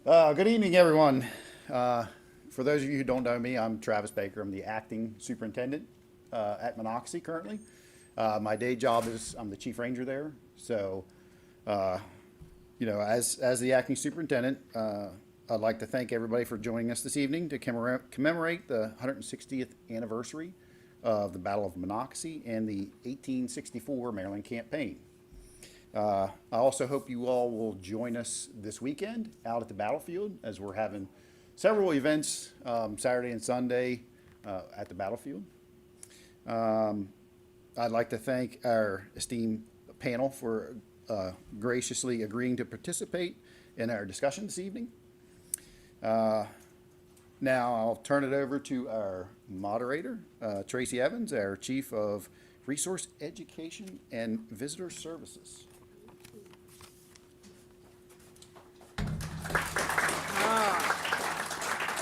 Good evening, everyone. For those of you who don't know me, I'm Travis Baker. I'm the acting superintendent at Monocacy currently. My day job is I'm the chief ranger there. So, as the acting superintendent, I'd like to thank everybody for joining us this evening to commemorate the 160th anniversary of the Battle of Monocacy and the 1864 Maryland Campaign. I also hope you all will join us this weekend out at the battlefield as we're having several events Saturday and Sunday at the battlefield. I'd like to thank our esteemed panel for graciously agreeing to participate in our discussion this evening. Now I'll turn it over to our moderator, Tracy Evans, our Chief of Resource Education and Visitor Services.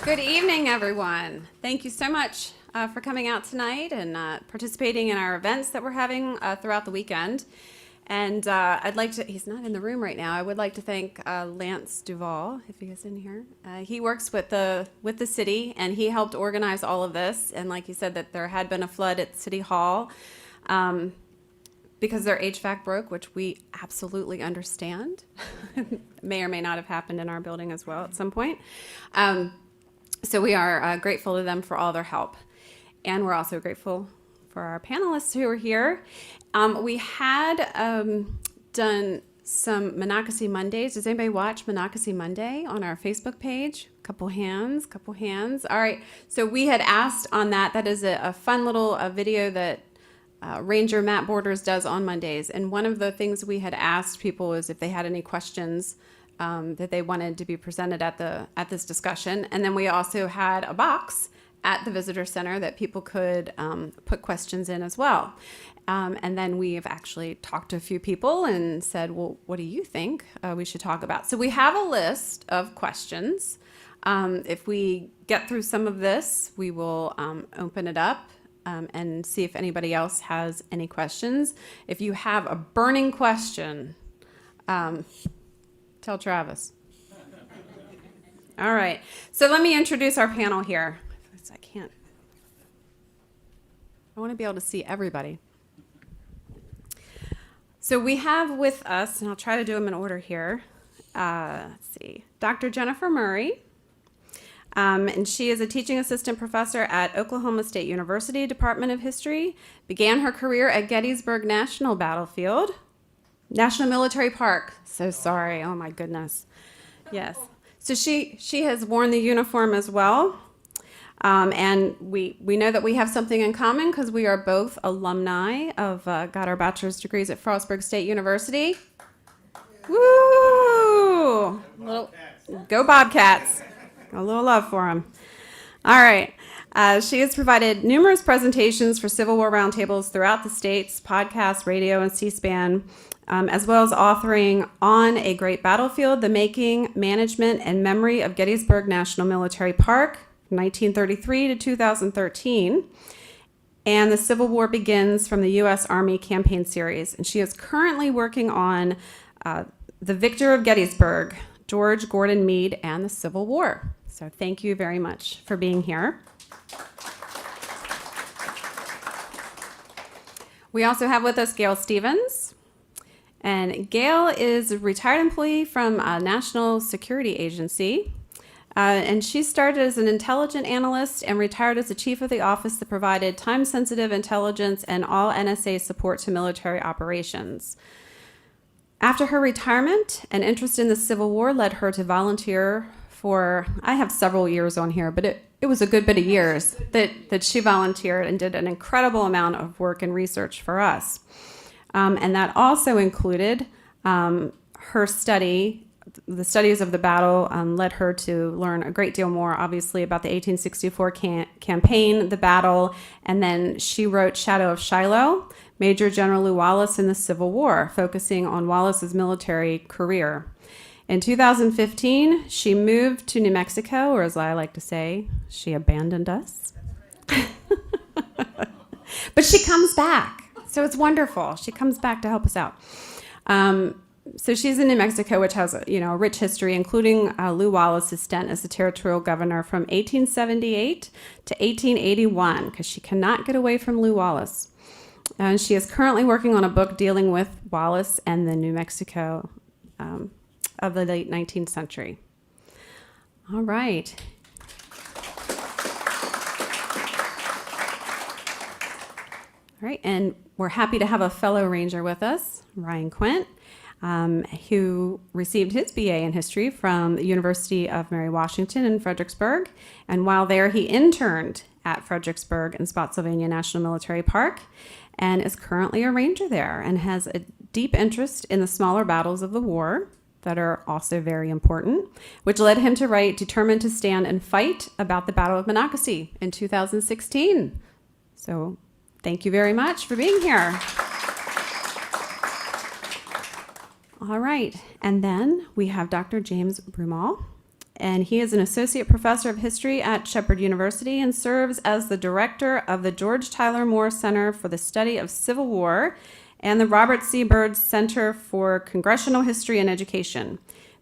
Good evening, everyone. Thank you so much for coming out tonight and participating in our events that we're having throughout the weekend. And I'd like to, he's not in the room right now, I would like to thank Lance Duvall, if he is in here. He works with the city, and he helped organize all of this. And like he said, that there had been a flood at City Hall because their HVAC broke, which we absolutely understand. May or may not have happened in our building as well at some point. So we are grateful to them for all their help. And we're also grateful for our panelists who are here. We had done some Monocacy Mondays. Does anybody watch Monocacy Monday on our Facebook page? Couple hands. All right. So we had asked on that. That is a fun little video that Ranger Matt Borders does on Mondays. And one of the things we had asked people is if they had any questions that they wanted to be presented at this discussion. And then we also had a box at the visitor center that people could put questions in as well. And then we've actually talked to a few people and said, well, what do you think we should talk about? So we have a list of questions. If we get through some of this, we will open it up and see if anybody else has any questions. If you have a burning question, tell Travis. All right. So let me introduce our panel here. I can't. I want to be able to see everybody. So we have with us, and I'll try to do them in order here. Let's see. Dr. Jennifer Murray. And she is a teaching assistant professor at Oklahoma State University Department of History. Began her career at Gettysburg National Military Park. So sorry. Oh, my goodness. Yes. So she has worn the uniform as well. And we know that we have something in common because we are both alumni of, got our bachelor's degrees at Frostburg State University. Woo! Go Bobcats. A little love for them. All right. She has provided numerous presentations for Civil War roundtables throughout the states, podcasts, radio, and C-SPAN, as well as authoring On a Great Battlefield, The Making, Management, and Memory of Gettysburg National Military Park, 1933 to 2013. And The Civil War Begins from the U.S. Army Campaign Series. And she is currently working on The Victor of Gettysburg, George Gordon Meade, and the Civil War. So thank you very much for being here. We also have with us Gail Stevens. And Gail is a retired employee from a National Security Agency. And she started as an intelligence analyst and retired as the chief of the office that provided time-sensitive intelligence and all NSA support to military operations. After her retirement, an interest in the Civil War led her to volunteer for, I have several years on here, but it was a good bit of years that she volunteered and did an incredible amount of work and research for us. And that also included her study. The studies of the battle led her to learn a great deal more, obviously, about the 1864 campaign, the battle, and then she wrote Shadow of Shiloh, Major General Lew Wallace in the Civil War, focusing on Wallace's military career. In 2015, she moved to New Mexico, or as I like to say, she abandoned us. But she comes back, so it's wonderful. She comes back to help us out. So she's in New Mexico, which has a rich history, including Lew Wallace's stint as the territorial governor from 1878 to 1881, because she cannot get away from Lew Wallace. And she is currently working on a book dealing with Wallace and the New Mexico of the late 19th century. All right. All right, and we're happy to have a fellow ranger with us, Ryan Quint, who received his BA in history from the University of Mary Washington in Fredericksburg. And while there, he interned at Fredericksburg and Spotsylvania National Military Park and is currently a ranger there and has a deep interest in the smaller battles of the war that are also very important, which led him to write Determined to Stand and Fight about the Battle of Monocacy in 2016. So thank you very much for being here. All right, and then we have Dr. James Brumall, and he is an associate professor of history at Shepherd University and serves as the director of the George Tyler Moore Center for the Study of Civil War and the Robert C. Byrd Center for Congressional History and Education.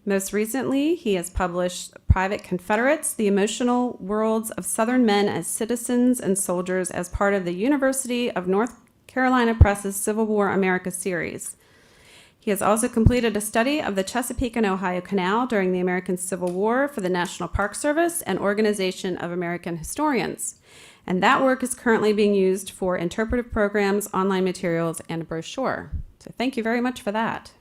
Most recently, he has published Private Confederates, The Emotional Worlds of Southern Men as Citizens and Soldiers as part of the University of North Carolina Press's Civil War America series. He has also completed a study of the Chesapeake and Ohio Canal during the American Civil War for the National Park Service and Organization of American Historians. And that work is currently being used for interpretive programs, online materials, and a brochure. So thank you very much for that.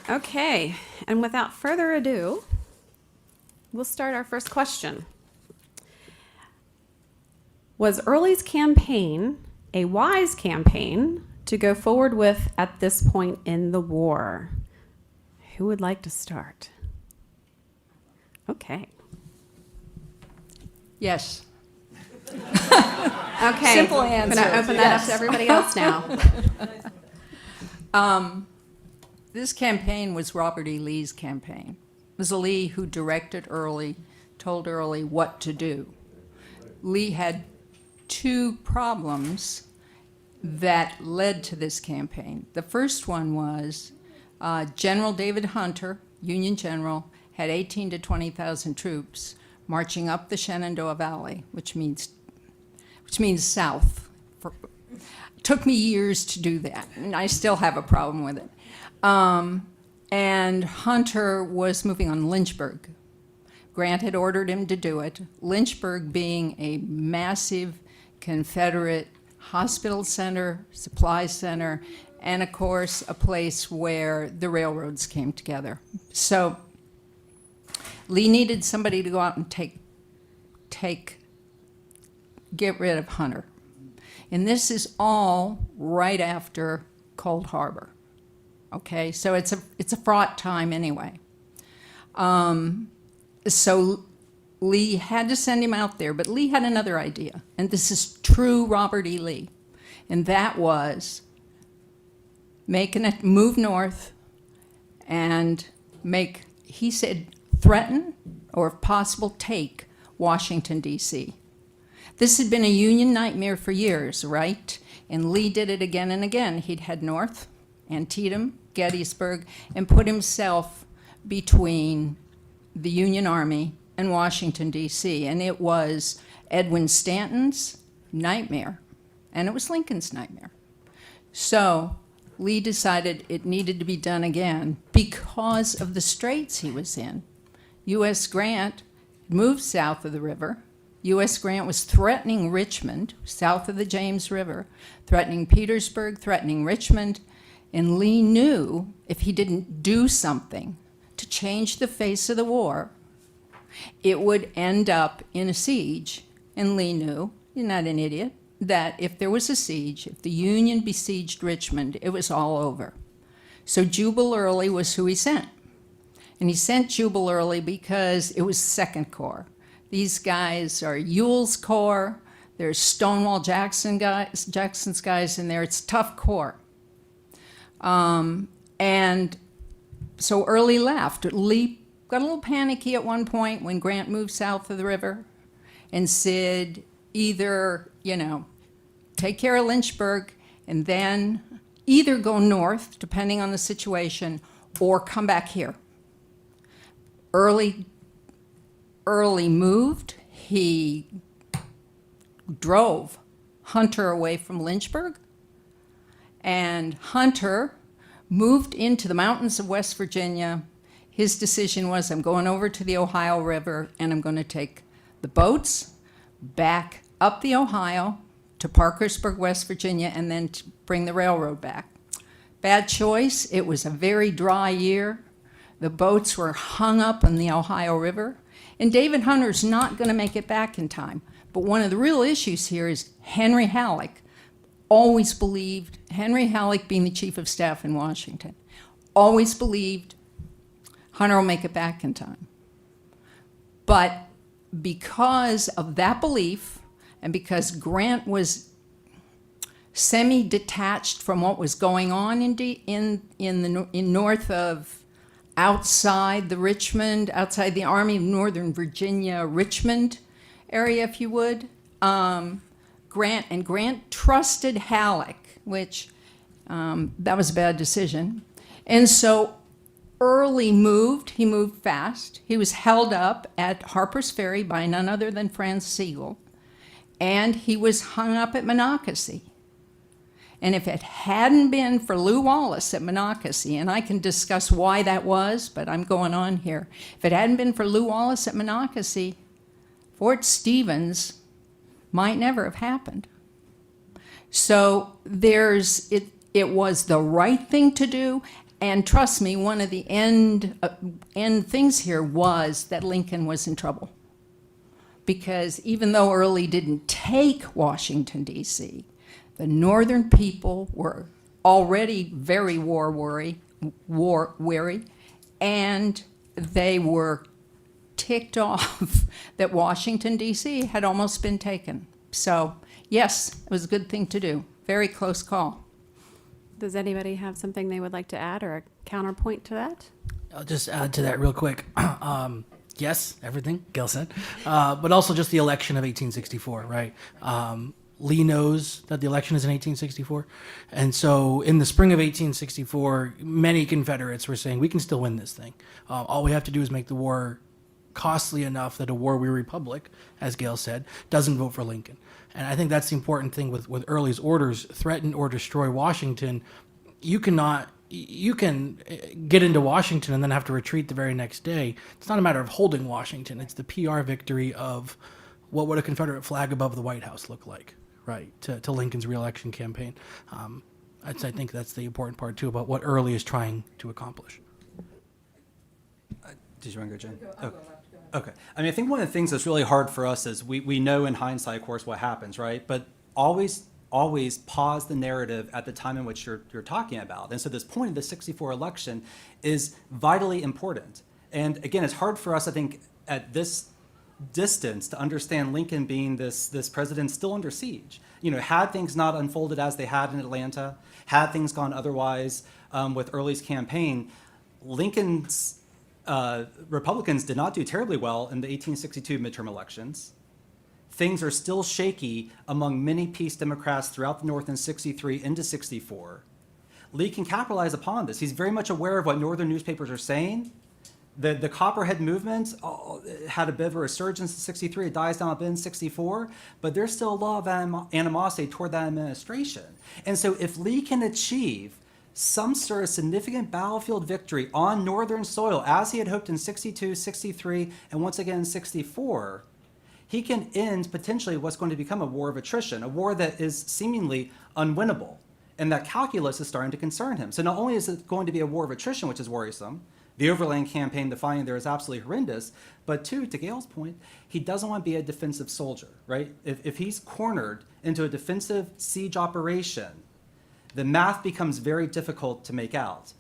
Okay, and without further ado, we'll start our first question. Was Early's campaign a wise campaign to go forward with at this point in the war? Who would like to start? Okay. Yes. Okay. Simple I'm answer. going to open that up to everybody else now. This campaign was Robert E. Lee's campaign. It was Lee who directed Early, told Early what to do. Lee had two problems that led to this campaign. The first one was General David Hunter, Union general, had 18 to 20,000 troops marching up the Shenandoah Valley, which means south. It took me years to do that, and I still have a problem with it. And Hunter was moving on Lynchburg. Grant had ordered him to do it. Lynchburg being a massive Confederate hospital center, supply center, and of course a place where the railroads came together. So Lee needed somebody to go out and get rid of Hunter. And this is all right after Cold Harbor. Okay, so it's a fraught time anyway. So Lee had to send him out there, but Lee had another idea, and this is true Robert E. Lee, and that was move north and he said, threaten or if possible take Washington, D.C. This had been a Union nightmare for years, right? And Lee did it again and again. He'd head north, Antietam, Gettysburg, and put himself between the Union Army and Washington, D.C., and it was Edwin Stanton's nightmare, and it was Lincoln's nightmare. So Lee decided it needed to be done again because of the straits he was in. U.S. Grant moved south of the river. U.S. Grant was threatening Richmond, south of the James River, threatening Petersburg, threatening Richmond, and Lee knew if he didn't do something to change the face of the war, it would end up in a siege. And Lee knew, you're not an idiot, that if there was a siege, if the Union besieged Richmond, it was all over. So Jubal Early was who he sent. And he sent Jubal Early because it was Second Corps. These guys are Ewell's Corps. There's Stonewall Jackson's guys in there. It's a tough corps. And so Early left. Lee got a little panicky at one point when Grant moved south of the river and said either, take care of Lynchburg and then either go north, depending on the situation, or come back here. Early moved. He drove Hunter away from Lynchburg, and Hunter moved into the mountains of West Virginia. His decision was, I'm going over to the Ohio River, and I'm going to take the boats back up the Ohio to Parkersburg, West Virginia, and then to bring the railroad back. Bad choice. It was a very dry year. The boats were hung up on the Ohio River, and David Hunter's not going to make it back in time. But one of the real issues here is Henry Halleck always believed, Henry Halleck being the chief of staff in Washington, always believed Hunter will make it back in time. But because of that belief, and because Grant was semi-detached from what was going on in north of, outside the Army of Northern Virginia, Richmond area, if you would, Grant trusted Halleck, which that was a bad decision. And so Early moved. He moved fast. He was held up at Harper's Ferry by none other than Franz Sigel, and he was hung up at Monocacy. And if it hadn't been for Lew Wallace at Monocacy, and I can discuss why that was, but I'm going on here. If it hadn't been for Lew Wallace at Monocacy, Fort Stevens might never have happened. So it was the right thing to do. And trust me, one of the end things here was that Lincoln was in trouble. Because even though Early didn't take Washington, D.C., the northern people were already very war weary, and they were ticked off that Washington, D.C. had almost been taken. So, yes, it was a good thing to do. Very close call. Does anybody have something they would like to add or a counterpoint to that? I'll just add to that real quick. Yes, everything Gail said, but also just the election of 1864, right? Lee knows that the election is in 1864. And so in the spring of 1864, many Confederates were saying, we can still win this thing. All we have to do is make the war costly enough that a war-weary republic, as Gail said, doesn't vote for Lincoln. And I think that's the important thing with Early's orders, threaten or destroy Washington. You can get into Washington and then have to retreat the very next day. It's not a matter of holding Washington. It's the PR victory of what would a Confederate flag above the White House look like, right, to Lincoln's reelection campaign. I think that's the important part, too, about what Early is trying to accomplish. Did you want to go, Jen? Okay. I mean, I think one of the things that's really hard for us is we know in hindsight, of course, what happens, right? But always pause the narrative at the time in which you're talking about. And so this point of the 64 election is vitally important. And again, it's hard for us, I think, at this distance to understand Lincoln being this president still under siege. You know, had things not unfolded as they had in Atlanta, had things gone otherwise with Early's campaign, Lincoln's Republicans did not do terribly well in the 1862 midterm elections. Things are still shaky among many peace Democrats throughout the North in 63 into 64. Lee can capitalize upon this. He's very much aware of what Northern newspapers are saying. The Copperhead movement had a bit of a resurgence in 63. It dies down a bit in 64. But there's still a lot of animosity toward that administration. And so if Lee can achieve some sort of significant battlefield victory on Northern soil, as he had hoped in 62, 63, and once again in 64, he can end potentially what's going to become a war of attrition, a war that is seemingly unwinnable. And that calculus is starting to concern him. So not only is it going to be a war of attrition, which is worrisome, the overland campaign, the fighting there is absolutely horrendous, but two, to Gail's point, he doesn't want to be a defensive soldier, right? If he's cornered into a defensive siege operation, the math becomes very difficult to make out.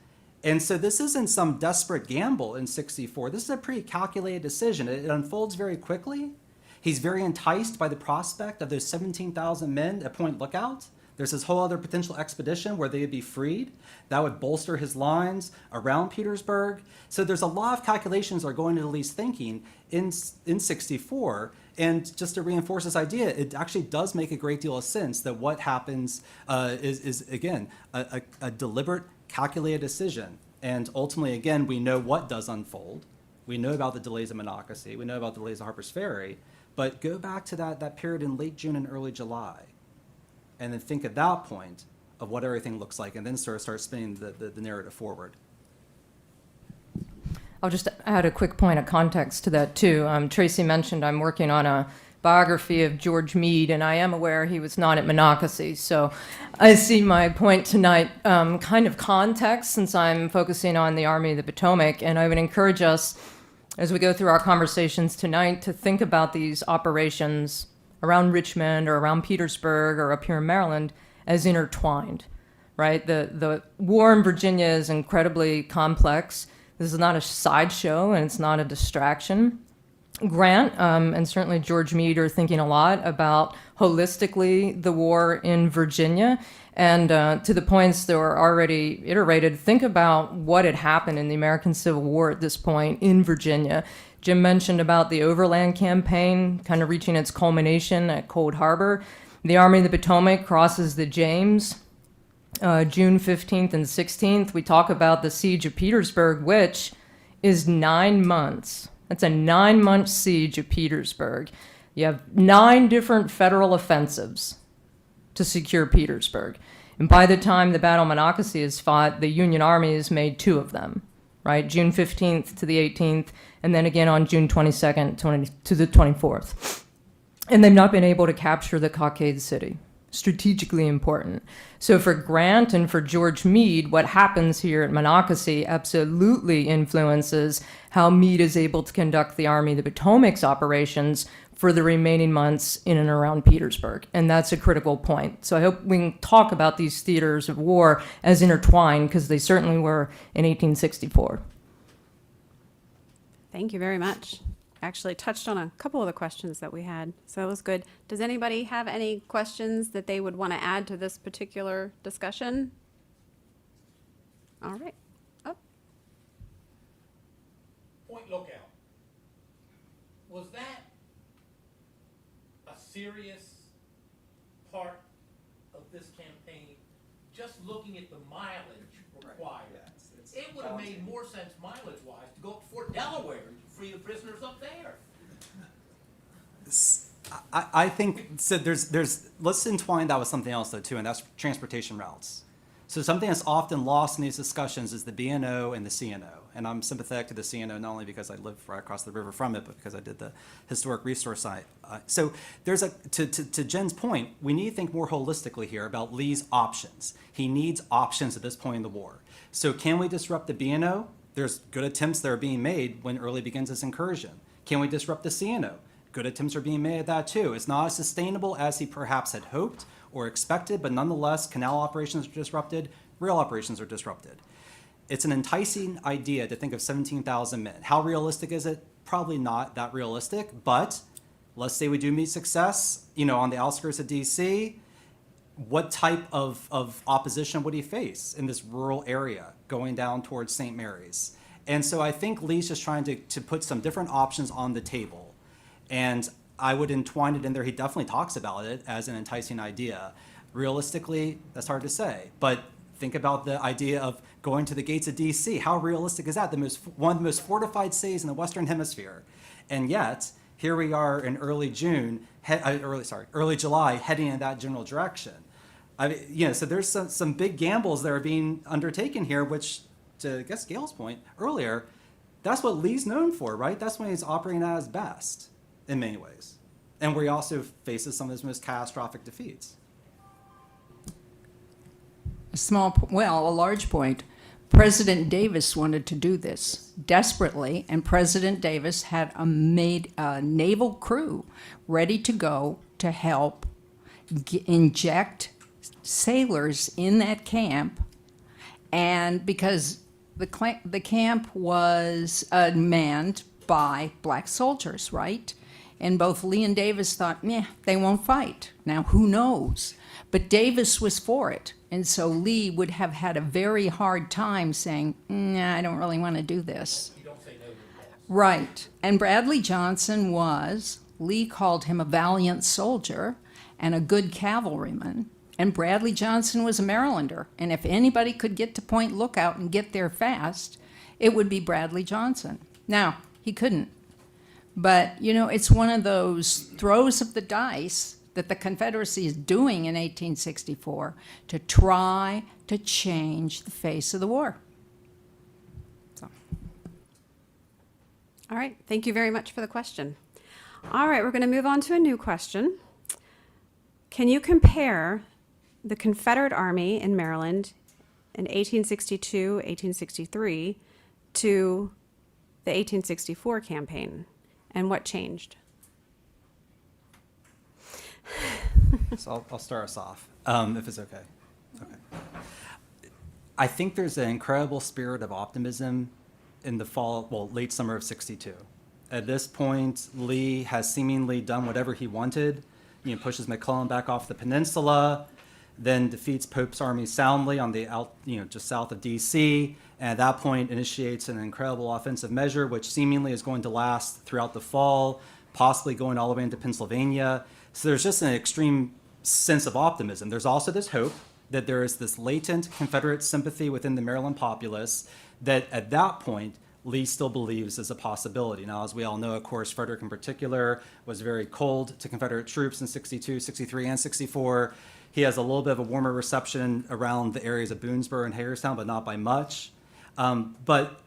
And so this isn't some desperate gamble in 64. This is a pretty calculated decision. It unfolds very quickly. He's very enticed by the prospect of those 17,000 men at Point Lookout There's this whole other potential expedition where they'd be freed. That would bolster his lines around Petersburg. So there's a lot of calculations that are going into Lee's thinking in 64. And just to reinforce this idea, it actually does make a great deal of sense that what happens is again, a deliberate, calculated decision. And ultimately, again, we know what does unfold. We know about the delays of Monocacy. We know about the delays of Harper's Ferry. But go back to that period in late June and early July, and then think at that point of what everything looks like, and then sort of start spinning the narrative forward. I'll just add a quick point of context to that, too. Tracy mentioned I'm working on a biography of George Meade, and I am aware he was not at Monocacy. So I see my point tonight kind of context, since I'm focusing on the Army of the Potomac, and I would encourage us, as we go through our conversations tonight, to think about these operations around Richmond or around Petersburg or up here in Maryland as intertwined, right? The war in Virginia is incredibly complex. This is not a sideshow, and it's not a distraction. Grant and certainly George Meade are thinking a lot about holistically the war in Virginia. And to the points that were already iterated, think about what had happened in the American Civil War at this point in Virginia. Jim mentioned about the Overland Campaign kind of reaching its culmination at Cold Harbor. The Army of the Potomac crosses the James June 15th and 16th. We talk about the Siege of Petersburg, which is 9 months. That's a 9-month siege of Petersburg. You have 9 different federal offensives to secure Petersburg. And by the time the Battle of Monocacy is fought, the Union Army has made 2 of them, right? June 15th to the 18th, and then again on June 22nd to the 24th. And they've not been able to capture the Cockade City. Strategically important. So for Grant and for George Meade, what happens here at Monocacy absolutely influences how Meade is able to conduct the Army of the Potomac's operations for the remaining months in and around Petersburg. And that's a critical point. So I hope we can talk about these theaters of war as intertwined, because they certainly were in 1864. Thank you very much. Actually touched on a couple of the questions that we had, so that was good. Does anybody have any questions that they would want to add to this particular discussion? All right. Oh, Point Lookout. Was that a serious part of this campaign? Just looking at the mileage required. It would have made more sense mileage-wise to go up to Fort Delaware and free the prisoners up there. I think so. Let's entwine that with something else though too, and that's transportation routes. So something that's often lost in these discussions is the B&O and the C&O. And I'm sympathetic to the C&O not only because I live right across the river from it, but because I did the historic resource site. So there's to Jen's point, we need to think more holistically here about Lee's options. He needs options at this point in the war. So can we disrupt the B&O? There's good attempts that are being made when Early begins his incursion. Can we disrupt the C&O? Good attempts are being made at that too. It's not as sustainable as he perhaps had hoped or expected, but nonetheless, canal operations are disrupted, rail operations are disrupted. It's an enticing idea to think of 17,000 men. How realistic is it? Probably not that realistic, but let's say we do meet success, on the outskirts of DC, what type of opposition would he face in this rural area going down towards St. Mary's? And so I think Lee's just trying to put some different options on the table. And I would entwine it in there. He definitely talks about it as an enticing idea. Realistically, that's hard to say. But think about the idea of going to the gates of DC. How realistic is that? One of the most fortified cities in the Western Hemisphere. And yet, here we are in early July, heading in that general direction. So there's some big gambles that are being undertaken here, which, to I guess Gail's point earlier, that's what Lee's known for, right? That's when he's operating at his best in many ways. And where he also faces some of his most catastrophic defeats. A large point. President Davis wanted to do this desperately, and President Davis had a naval crew ready to go to help inject sailors in that camp, and because the camp was manned by black soldiers, right? And both Lee and Davis thought, meh, they won't fight. Now, who knows? But Davis was for it. And so Lee would have had a very hard time saying, nah, I don't really want to do this. You don't say no to the boss. Right. And Bradley Johnson was, Lee called him a valiant soldier and a good cavalryman. And Bradley Johnson was a Marylander. And if anybody could get to Point Lookout and get there fast, it would be Bradley Johnson. Now, he couldn't. But, you know, it's one of those throws of the dice that the Confederacy is doing in 1864 to try to change the face of the war. So. All right, thank you very much for the question. All right, we're going to move on to a new question. Can you compare the Confederate Army in Maryland in 1862, 1863 to the 1864 campaign, and what changed? So I'll start us off, if it's okay. Okay. I think there's an incredible spirit of optimism in the fall, well, late summer of 62. At this point, Lee has seemingly done whatever he wanted. You know, pushes McClellan back off the peninsula, then defeats Pope's army soundly on the just south of D.C., and at that point initiates an incredible offensive measure, which seemingly is going to last throughout the fall, possibly going all the way into Pennsylvania. So there's just an extreme sense of optimism. There's also this hope that there is this latent Confederate sympathy within the Maryland populace that at that point Lee still believes is a possibility. Now, as we all know, of course, Frederick in particular was very cold to Confederate troops in 62, 63, and 64. He has a little bit of a warmer reception around the areas of Boonesboro and Hagerstown, but not by much. But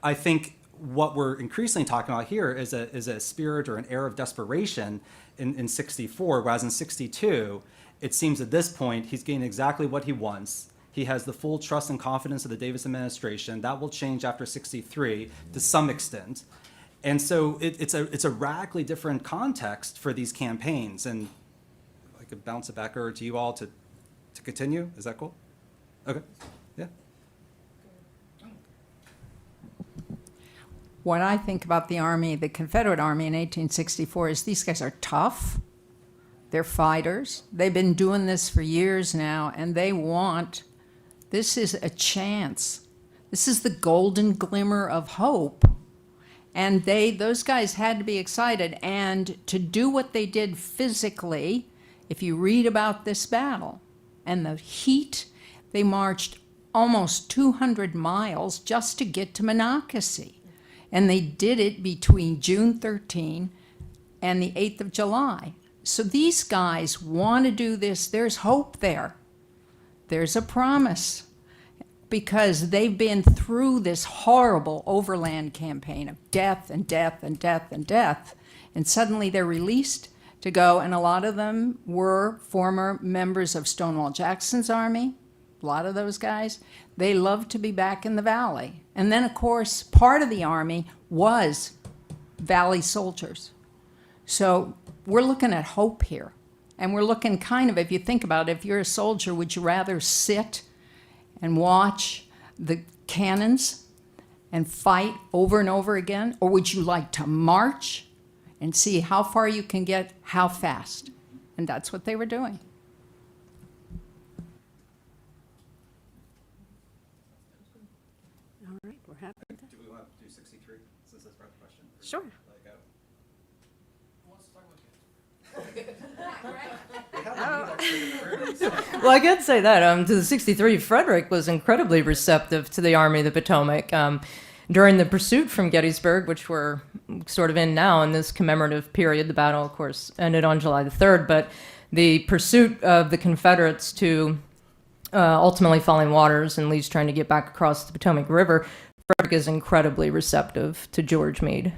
I think what we're increasingly talking about here is a spirit or an air of desperation in 64, whereas in 62, it seems at this point he's getting exactly what he wants. He has the full trust and confidence of the Davis administration. That will change after 63 to some extent. And so it's a radically different context for these campaigns. And I could bounce it back over to you all to continue. Is that cool? Okay. Yeah. What I think about the Army, the Confederate Army in 1864, is these guys are tough. They're fighters. They've been doing this for years now, and they want, this is a chance. This is the golden glimmer of hope. And those guys had to be excited. And to do what they did physically, if you read about this battle and the heat, they marched almost 200 miles just to get to Monocacy. And they did it between June 13 and the 8th of July. So these guys want to do this. There's hope there. There's a promise. Because they've been through this horrible overland campaign of death and death and death and death. And suddenly they're released to go. And a lot of them were former members of Stonewall Jackson's army. A lot of those guys. They loved to be back in the valley. And then, of course, part of the army was valley soldiers. So we're looking at hope here. And we're looking kind of, if you think about it, if you're a soldier, would you rather sit and watch the cannons and fight over and over again? Or would you like to march and see how far you can get, how fast? And that's what they were doing. All right, we're happy with that. Do we want to do 63 since that's part of the question? Sure. Let it go. Who wants to talk about that? Well, I could say that. To the 63, Frederick was incredibly receptive to the Army of the Potomac. During the pursuit from Gettysburg, which we're sort of in now in this commemorative period, the battle, of course, ended on July the 3rd, but the pursuit of the Confederates to ultimately Falling Waters and Lee's trying to get back across the Potomac River, Frederick is incredibly receptive to George Meade.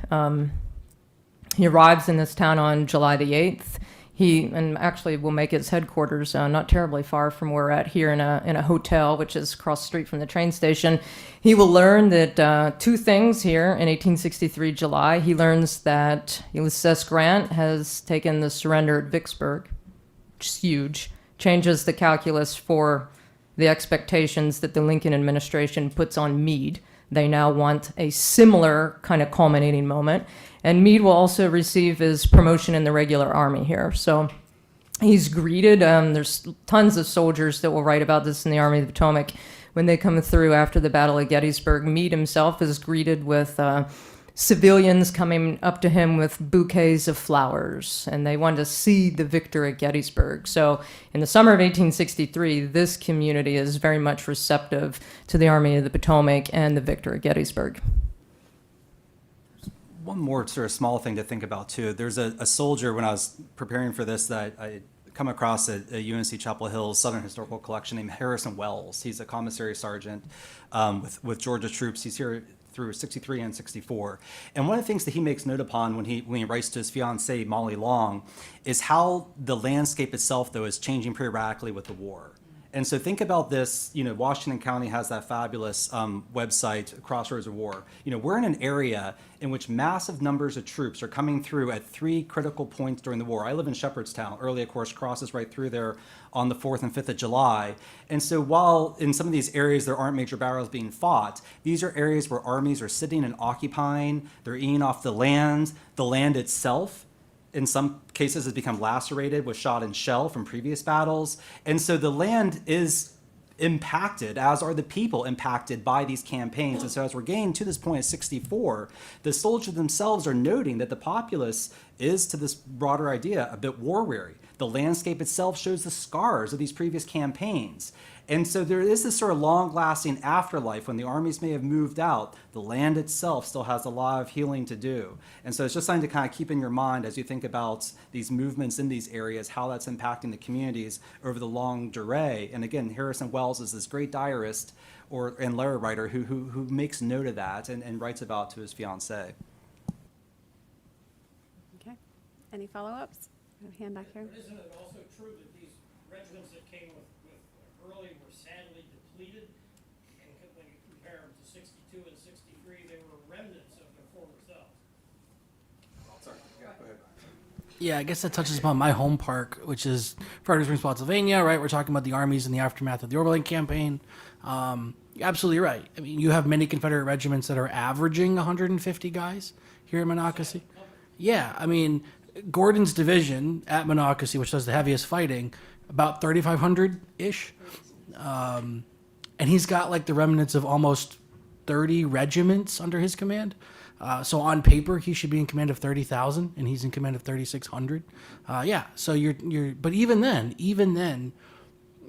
He arrives in this town on July the 8th. He actually will make his headquarters not terribly far from where we're at here in a hotel, which is across the street from the train station. He will learn that two things here in 1863 July. He learns that Ulysses S. Grant has taken the surrender at Vicksburg, which is huge, changes the calculus for the expectations that the Lincoln administration puts on Meade. They now want a similar kind of culminating moment. And Meade will also receive his promotion in the regular army here. So he's greeted. There's tons of soldiers that will write about this in the Army of the Potomac. When they come through after the Battle of Gettysburg, Meade himself is greeted with civilians coming up to him with bouquets of flowers, and they want to see the victor at Gettysburg. So in the summer of 1863, this community is very much receptive to the Army of the Potomac and the victor at Gettysburg. One more sort of small thing to think about too. There's a soldier when I was preparing for this that I come across at UNC Chapel Hill's Southern Historical Collection named Harrison Wells. He's a commissary sergeant with Georgia troops. He's here through 63 and 64. And one of the things that he makes note upon when he writes to his fiancée, Molly Long, is how the landscape itself, though, is changing pretty radically with the war. And so think about this, Washington County has that fabulous website, Crossroads of War. We're in an area in which massive numbers of troops are coming through at 3 critical points during the war. I live in Shepherdstown. Early, of course, crosses right through there on the 4th and 5th of July. And so while in some of these areas there aren't major battles being fought, these are areas where armies are sitting and occupying, they're eating off the land itself in some cases has become lacerated with shot and shell from previous battles. And so the land is impacted, as are the people impacted by these campaigns. And so as we're getting to this point at 64, the soldiers themselves are noting that the populace is, to this broader idea, a bit war weary. The landscape itself shows the scars of these previous campaigns. And so there is this sort of long-lasting afterlife when the armies may have moved out. The land itself still has a lot of healing to do. And so it's just something to kind of keep in your mind as you think about these movements in these areas, how that's impacting the communities over the long durée. And again, Harrison Wells is this great diarist and letter writer who makes note of that and writes about to his fiancée. Okay. Any follow-ups? Hand back here. But isn't it also true that these regiments that came with early were sadly depleted? And when you compare them to 62 and 63, they were remnants of their former selves. Yeah, I guess that touches upon my home park, which is Fredericksburg, Spotsylvania, right? We're talking about the armies in the aftermath of the Overland Campaign. You're absolutely right. I mean, you have many Confederate regiments that are averaging 150 guys here in Monocacy. Yeah, I mean, Gordon's division at Monocacy, which does the heaviest fighting, about 3,500-ish. And he's got like the remnants of almost 30 regiments under his command. So on paper, he should be in command of 30,000, and he's in command of 3,600. Yeah, so but even then,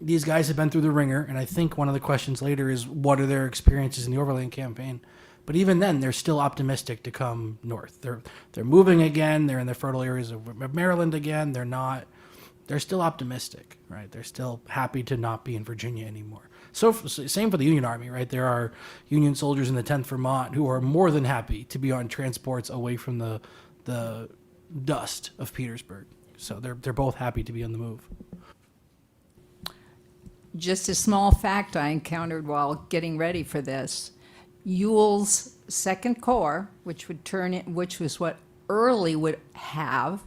these guys have been through the ringer, and I think one of the questions later is what are their experiences in the Overland Campaign? But even then, they're still optimistic to come north. They're moving again. They're in the fertile areas of Maryland again. They're still optimistic, right? They're still happy to not be in Virginia anymore. So same for the Union Army, right? There are Union soldiers in the 10th Vermont who are more than happy to be on transports away from the dust of Petersburg. So they're both happy to be on the move. Just a small fact I encountered while getting ready for this. Ewell's Second Corps, which was what Early would have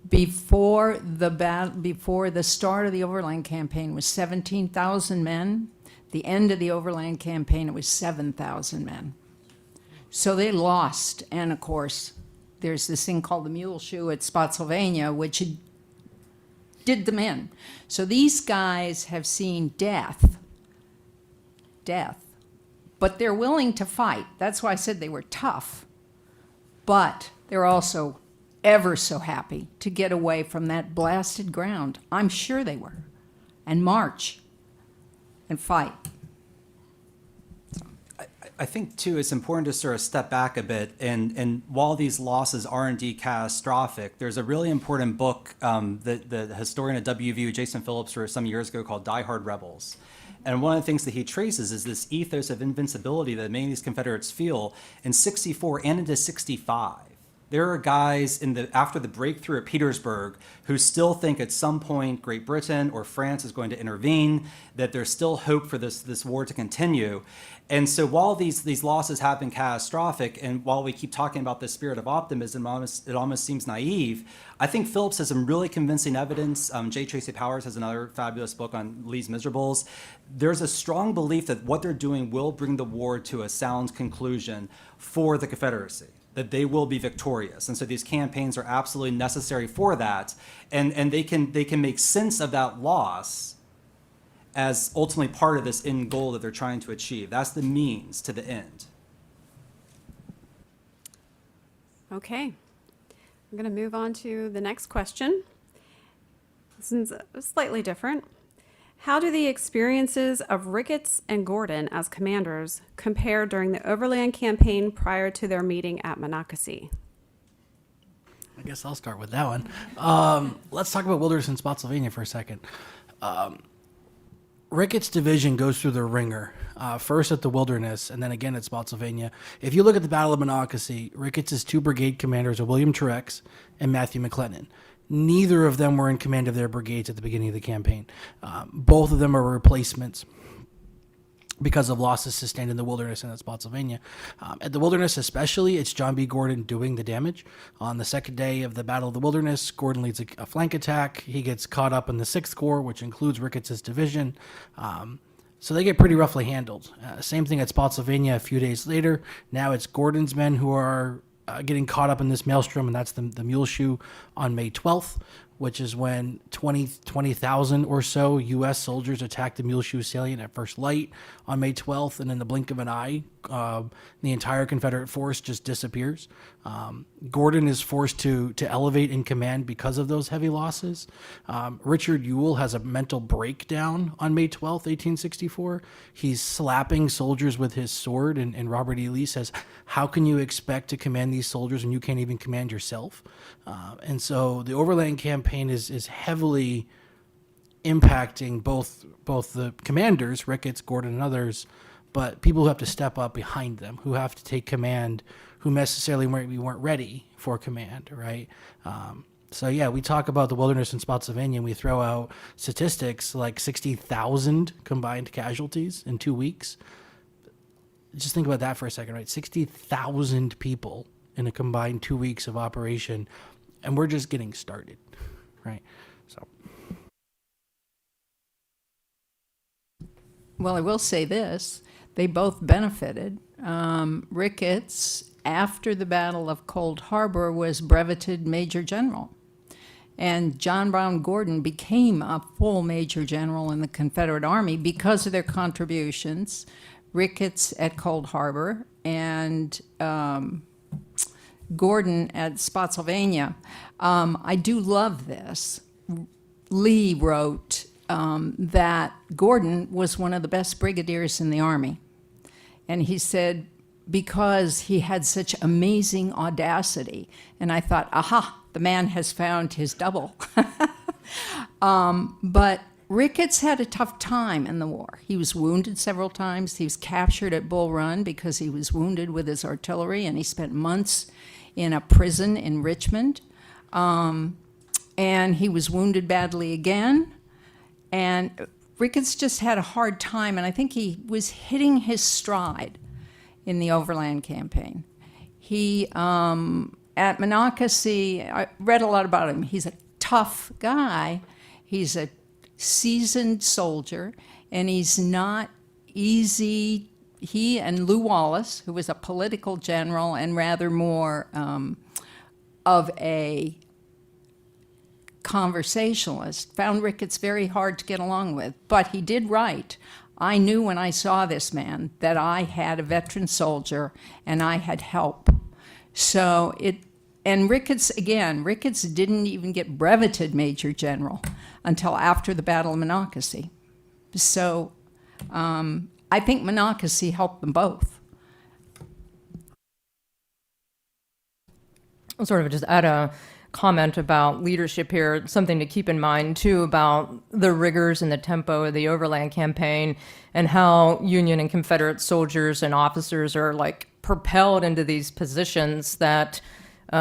before the start of the Overland Campaign, was 17,000 men. The end of the Overland Campaign, it was 7,000 men. So they lost, and of course, there's this thing called the Mule Shoe at Spotsylvania, which did them in. So these guys have seen death, but they're willing to fight. That's why I said they were tough, but they're also ever so happy to get away from that blasted ground. I'm sure they were, and march and fight. I think, too, it's important to sort of step back a bit. And while these losses are indeed catastrophic, there's a really important book that the historian at WVU, Jason Phillips, wrote some years ago called Die Hard Rebels. And one of the things that he traces is this ethos of invincibility that many of these Confederates feel in 64 and into 65. There are guys after the breakthrough at Petersburg who still think at some point Great Britain or France is going to intervene, that there's still hope for this war to continue. And so while these losses have been catastrophic, and while we keep talking about this spirit of optimism, it almost seems naive, I think Phillips has some really convincing evidence. J. Tracy Powers has another fabulous book on Lee's Miserables. There's a strong belief that what they're doing will bring the war to a sound conclusion for the Confederacy. that they will be victorious. And so these campaigns are absolutely necessary for that. And they can make sense of that loss as ultimately part of this end goal that they're trying to achieve. That's the means to the end. Okay. I'm going to move on to the next question. This is slightly different. How do the experiences of Ricketts and Gordon as commanders compare during the Overland campaign prior to their meeting at Monocacy? I guess I'll start with that one. Let's talk about Wilderness and Spotsylvania for a second. Ricketts' division goes through the ringer, first at the Wilderness and then again at Spotsylvania. If you look at the Battle of Monocacy, Ricketts' two brigade commanders are William Truex and Matthew McClellan. Neither of them were in command of their brigades at the beginning of the campaign. Both of them are replacements because of losses sustained in the Wilderness and at Spotsylvania. At the Wilderness especially, it's John B. Gordon doing the damage. On the second day of the Battle of the Wilderness, Gordon leads a flank attack. He gets caught up in the 6th Corps, which includes Ricketts' division. So they get pretty roughly handled. Same thing at Spotsylvania a few days later. Now it's Gordon's men who are getting caught up in this maelstrom, and that's the Mule Shoe on May 12th, which is when 20,000 or so U.S. soldiers attacked the Mule Shoe salient at first light on May 12th, and in the blink of an eye, the entire Confederate force just disappears. Gordon is forced to elevate in command because of those heavy losses. Richard Ewell has a mental breakdown on May 12th, 1864. He's slapping soldiers with his sword, and Robert E. Lee says, "How can you expect to command these soldiers when you can't even command yourself?" And so the Overland campaign is heavily impacting both the commanders, Ricketts, Gordon, and others, but people who have to step up behind them, who have to take command, who necessarily weren't ready for command, right? So yeah, we talk about the Wilderness and Spotsylvania, and we throw out statistics like 60,000 combined casualties in 2 weeks. Just think about that for a second, right? 60,000 people in a combined 2 weeks of operation, and we're just getting started, right? So. Well, I will say this. They both benefited. Ricketts, after the Battle of Cold Harbor, was breveted Major General. And John Brown Gordon became a full Major General in the Confederate Army because of their contributions. Ricketts at Cold Harbor and Gordon at Spotsylvania. I do love this. Lee wrote that Gordon was one of the best brigadiers in the Army. And he said, because he had such amazing audacity. And I thought, aha, the man has found his double. But Ricketts had a tough time in the war. He was wounded several times. He was captured at Bull Run because he was wounded with his artillery, and he spent months in a prison in Richmond. And he was wounded badly again. And Ricketts just had a hard time, and I think he was hitting his stride in the Overland campaign. He, at Monocacy, I read a lot about him. He's a tough guy. He's a seasoned soldier, and he's not easy. He and Lew Wallace, who was a political general and rather more of a conversationalist, found Ricketts very hard to get along with. But he did write, I knew when I saw this man that I had a veteran soldier and I had help. So and Ricketts didn't even get breveted Major General until after the Battle of Monocacy. So I think Monocacy helped them both. I'll sort of just add a comment about leadership here, something to keep in mind too about the rigors and the tempo of the Overland campaign and how Union and Confederate soldiers and officers are like propelled into these positions that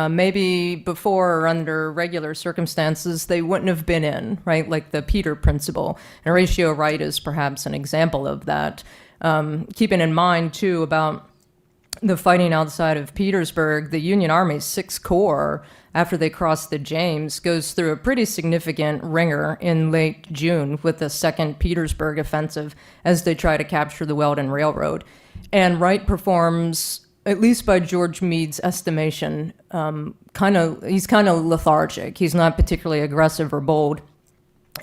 maybe before or under regular circumstances they wouldn't have been in, right? Like the Peter Principle. And Horatio Wright is perhaps an example of that. Keeping in mind too about the fighting outside of Petersburg, the Union Army's 6th Corps, after they cross the James, goes through a pretty significant ringer in late June with the 2nd Petersburg offensive as they try to capture the Weldon Railroad. And Wright performs at least by George Meade's estimation, he's kind of lethargic. He's not particularly aggressive or bold.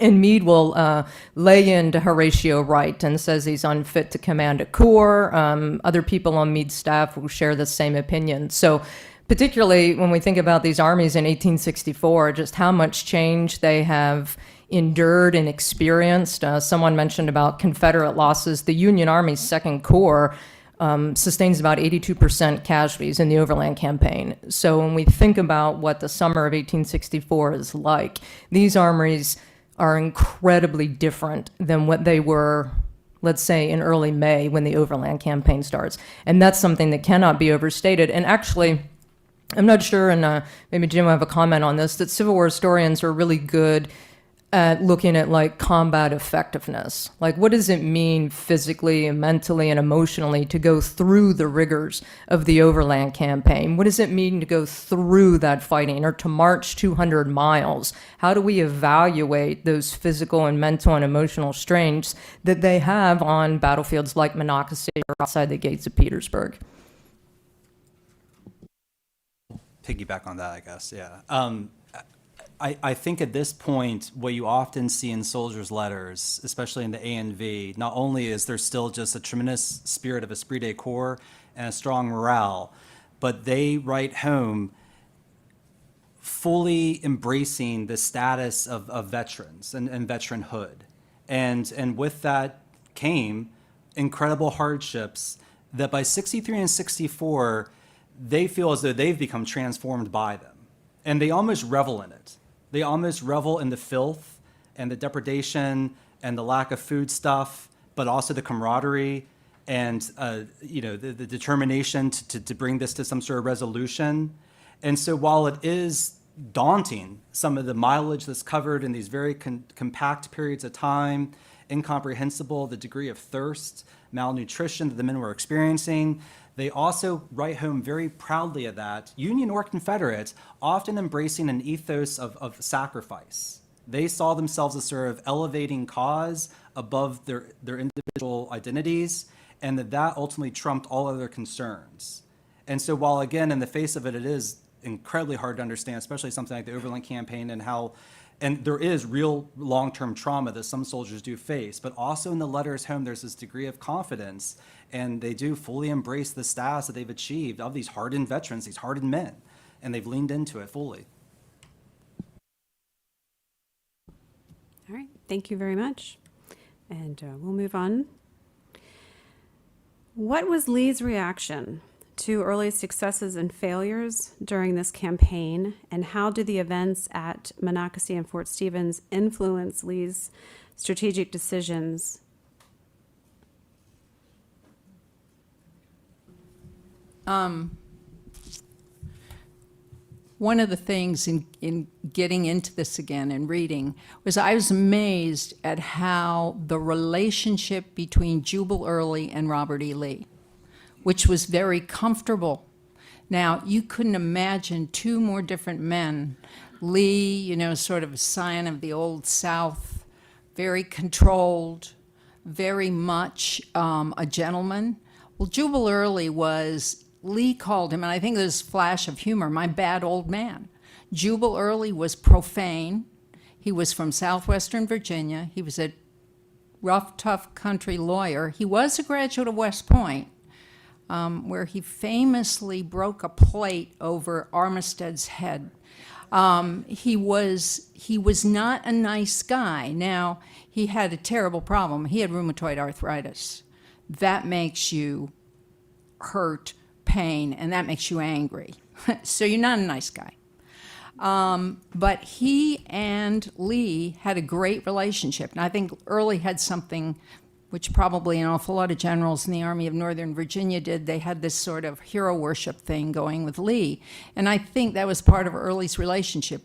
And Meade will lay into Horatio Wright and says he's unfit to command a corps. Other people on Meade's staff will share the same opinion. So particularly when we think about these armies in 1864, just how much change they have endured and experienced. Someone mentioned about Confederate losses. The Union Army's Second Corps sustains about 82% casualties in the Overland Campaign. So when we think about what the summer of 1864 is like, these armies are incredibly different than what they were, let's say, in early May when the Overland Campaign starts. And that's something that cannot be overstated. And actually, I'm not sure, and maybe Jim will have a comment on this, that Civil War historians are really good at looking at like combat effectiveness. Like, what does it mean physically and mentally and emotionally to go through the rigors of the Overland Campaign? What does it mean to go through that fighting or to march 200 miles? How do we evaluate those physical and mental and emotional strains that they have on battlefields like Monocacy or outside the gates of Petersburg? Piggyback on that, I guess, yeah. I think at this point, what you often see in soldiers' letters, especially in the ANV, not only is there still just a tremendous spirit of esprit de corps and a strong morale, but they write home fully embracing the status of veterans and veteranhood. And with that came incredible hardships that by 63 and 64, they feel as though they've become transformed by them. And they almost revel in it. They almost revel in the filth and the depredation and the lack of food stuff, but also the camaraderie and the determination to bring this to some sort of resolution. And so while it is daunting, some of the mileage that's covered in these very compact periods of time, incomprehensible, the degree of thirst, malnutrition that the men were experiencing, they also write home very proudly of that, Union or Confederate, often embracing an ethos of sacrifice. They saw themselves as sort of elevating cause above their individual identities, and that ultimately trumped all other concerns. And so while, again, in the face of it, it is incredibly hard to understand, especially something like the Overland Campaign and there is real long-term trauma that some soldiers do face, but also in the letters home, there's this degree of confidence, and they do fully embrace the status that they've achieved of these hardened veterans, these hardened men, and they've leaned into it fully. All right, thank you very much. And we'll move on. What was Lee's reaction to early successes and failures during this campaign, and how did the events at Monocacy and Fort Stevens influence Lee's strategic decisions? One of the things in getting into this again and reading was I was amazed at how the relationship between Jubal Early and Robert E. Lee, which was very comfortable. Now, you couldn't imagine two more different men. Lee, sort of a scion of the Old South, very controlled, very much a gentleman. Well, Jubal Early Lee called him, and I think there's a flash of humor, my bad old man. Jubal Early was profane. He was from southwestern Virginia. He was a rough, tough country lawyer. He was a graduate of West Point, where he famously broke a plate over Armistead's head. He was not a nice guy. Now, he had a terrible problem. He had rheumatoid arthritis. That makes you hurt, pain, and that makes you angry. So you're not a nice guy. But he and Lee had a great relationship. And I think Early had something which probably an awful lot of generals in the Army of Northern Virginia did. They had this sort of hero worship thing going with Lee. And I think that was part of Early's relationship.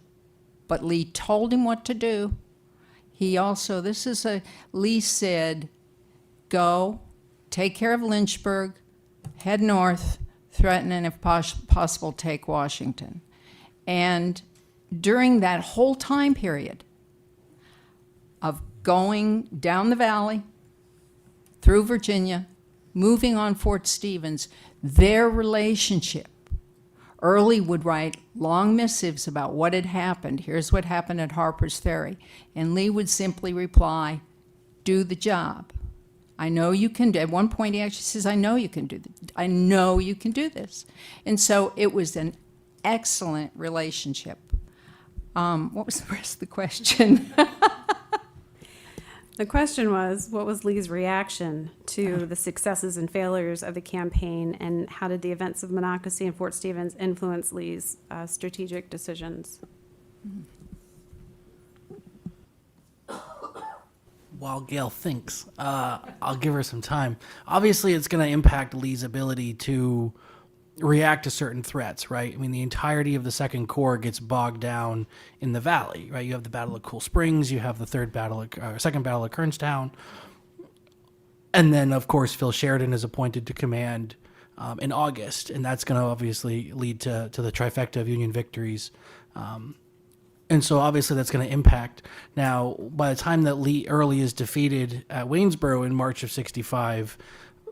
But Lee told him what to do. Lee said, go, take care of Lynchburg, head north, threaten, and if possible, take Washington. And during that whole time period of going down the valley, through Virginia, moving on Fort Stevens, their relationship. Early would write long missives about what had happened. Here's what happened at Harper's Ferry. And Lee would simply reply, do the job. I know you can do. At one point, he actually says, I know you can do I know you can do this. And so it was an excellent relationship. What was the rest of the question? The question was, what was Lee's reaction to the successes and failures of the campaign, and how did the events of Monocacy and Fort Stevens influence Lee's strategic decisions? While Gail thinks, I'll give her some time. Obviously, it's going to impact Lee's ability to react to certain threats, right? I mean, the entirety of the Second Corps gets bogged down in the valley, right? You have the Battle of Cool Springs, you have the Second Battle of Kernstown, and then, of course, Phil Sheridan is appointed to command in August, and that's going to obviously lead to the trifecta of Union victories. And so obviously that's going to impact. Now, by the time that Early is defeated at Waynesboro in March of 65,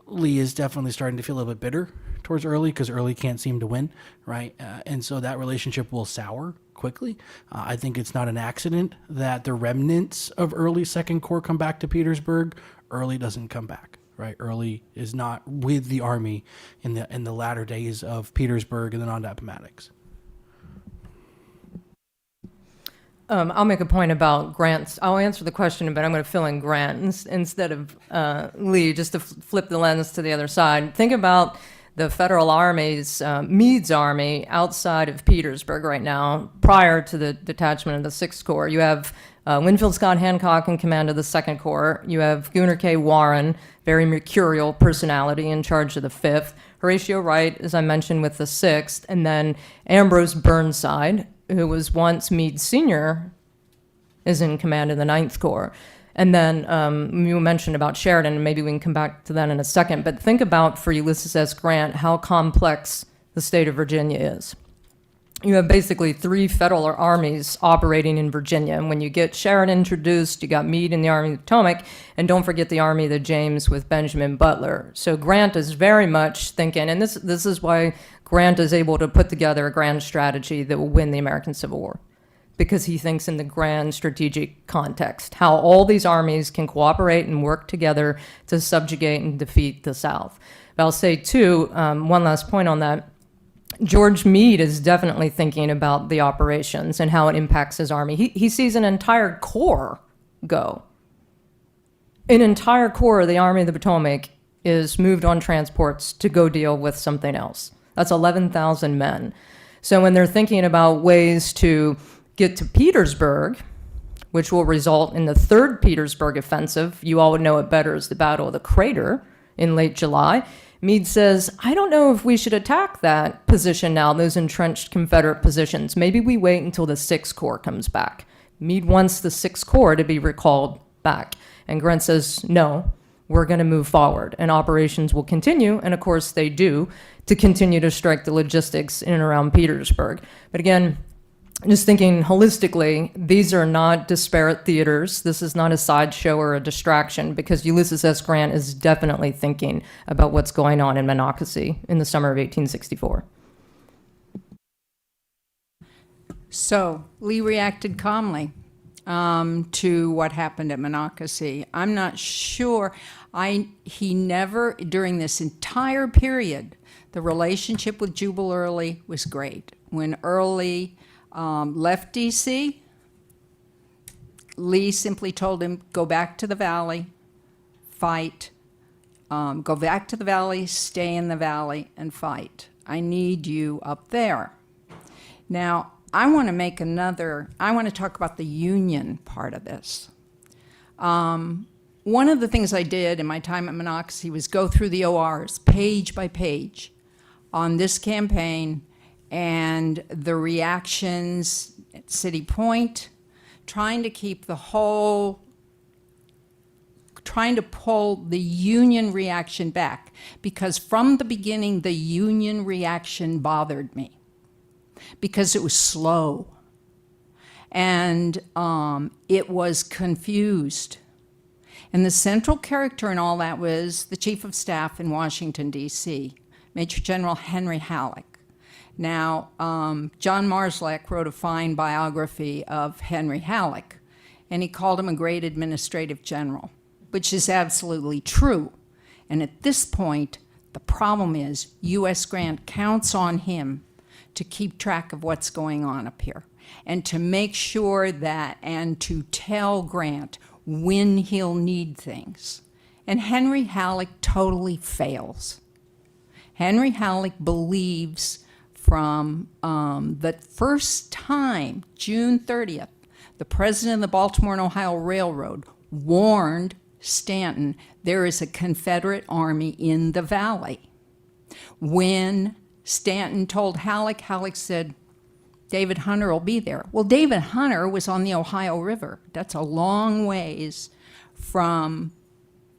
Lee is definitely starting to feel a little bit bitter towards Early because Early can't seem to win, right? And so that relationship will sour quickly. I think it's not an accident that the remnants of Early's Second Corps come back to Petersburg. Early doesn't come back, right? Early is not with the Army in the latter days of Petersburg and then on to Appomattox. I'll make a point about Grant's. I'll answer the question, but I'm going to fill in Grant instead of Lee, just to flip the lens to the other side. Think about the Federal Army's, Meade's army outside of Petersburg right now, prior to the detachment of the 6th Corps. You have Winfield Scott Hancock in command of the 2nd Corps. You have Gunnar K. Warren, very mercurial personality, in charge of the 5th. Horatio Wright, as I mentioned, with the 6th. And then Ambrose Burnside, who was once Meade Sr., is in command of the 9th Corps. And then you mentioned about Sheridan, and maybe we can come back to that in a second. But think about, for Ulysses S. Grant, how complex the state of Virginia is. You have basically 3 federal armies operating in Virginia. And when you get Sheridan introduced, you got Meade in the Army of the Potomac, and don't forget the Army of the James with Benjamin Butler. So Grant is very much thinking, and this is why Grant is able to put together a grand strategy that will win the American Civil War, because he thinks in the grand strategic context, how all these armies can cooperate and work together to subjugate and defeat the South. But I'll say, too, one last point on that. George Meade is definitely thinking about the operations and how it impacts his army. He sees an entire corps go. An entire corps of the Army of the Potomac is moved on transports to go deal with something else. That's 11,000 men. So when they're thinking about ways to get to Petersburg, which will result in the 3rd Petersburg offensive, you all would know it better as the Battle of the Crater in late July, Meade says, I don't know if we should attack that position now, those entrenched Confederate positions. Maybe we wait until the 6th Corps comes back. Meade wants the 6th Corps to be recalled back. And Grant says, no, we're going to move forward, and operations will continue, and of course they do, to continue to strike the logistics in and around Petersburg. But again, just thinking holistically, these are not disparate theaters. This is not a sideshow or a distraction, because Ulysses S. Grant is definitely thinking about what's going on in Monocacy in the summer of 1864. So Lee reacted calmly to what happened at Monocacy. I'm not sure. He never, during this entire period, the relationship with Jubal Early was great. When Early left D.C., Lee simply told him, go back to the valley, fight. Go back to the valley, stay in the valley, and fight. I need you up there. Now, I want to talk about the Union part of this. One of the things I did in my time at Monocacy was go through the ORs page by page on this campaign and the reactions at City Point, trying to pull the Union reaction back, because from the beginning, the Union reaction bothered me because it was slow and it was confused. And the central character in all that was the Chief of Staff in Washington, D.C., Major General Henry Halleck. Now, John Marszalek wrote a fine biography of Henry Halleck, and he called him a great administrative general, which is absolutely true. And at this point, the problem is U.S. Grant counts on him to keep track of what's going on up here and to make sure that, and to tell Grant when he'll need things. And Henry Halleck totally fails. Henry Halleck believes from the first time, June 30th, the president of the Baltimore and Ohio Railroad warned Stanton there is a Confederate army in the valley. When Stanton told Halleck, Halleck said, David Hunter will be there. Well, David Hunter was on the Ohio River. That's a long ways from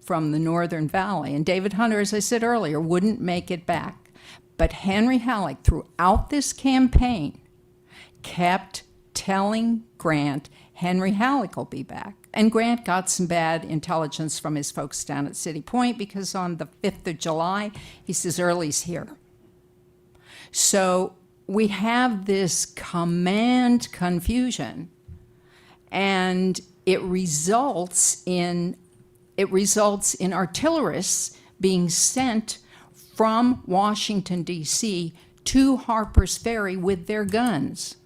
the Northern Valley. And David Hunter, as I said earlier, wouldn't make it back. But Henry Halleck, throughout this campaign, kept telling Grant, Henry Halleck will be back. And Grant got some bad intelligence from his folks down at City Point because on the 5th of July, he says, Early's here. So we have this command confusion, and it results in artillerists being sent from Washington, D.C. to Harper's Ferry with their guns.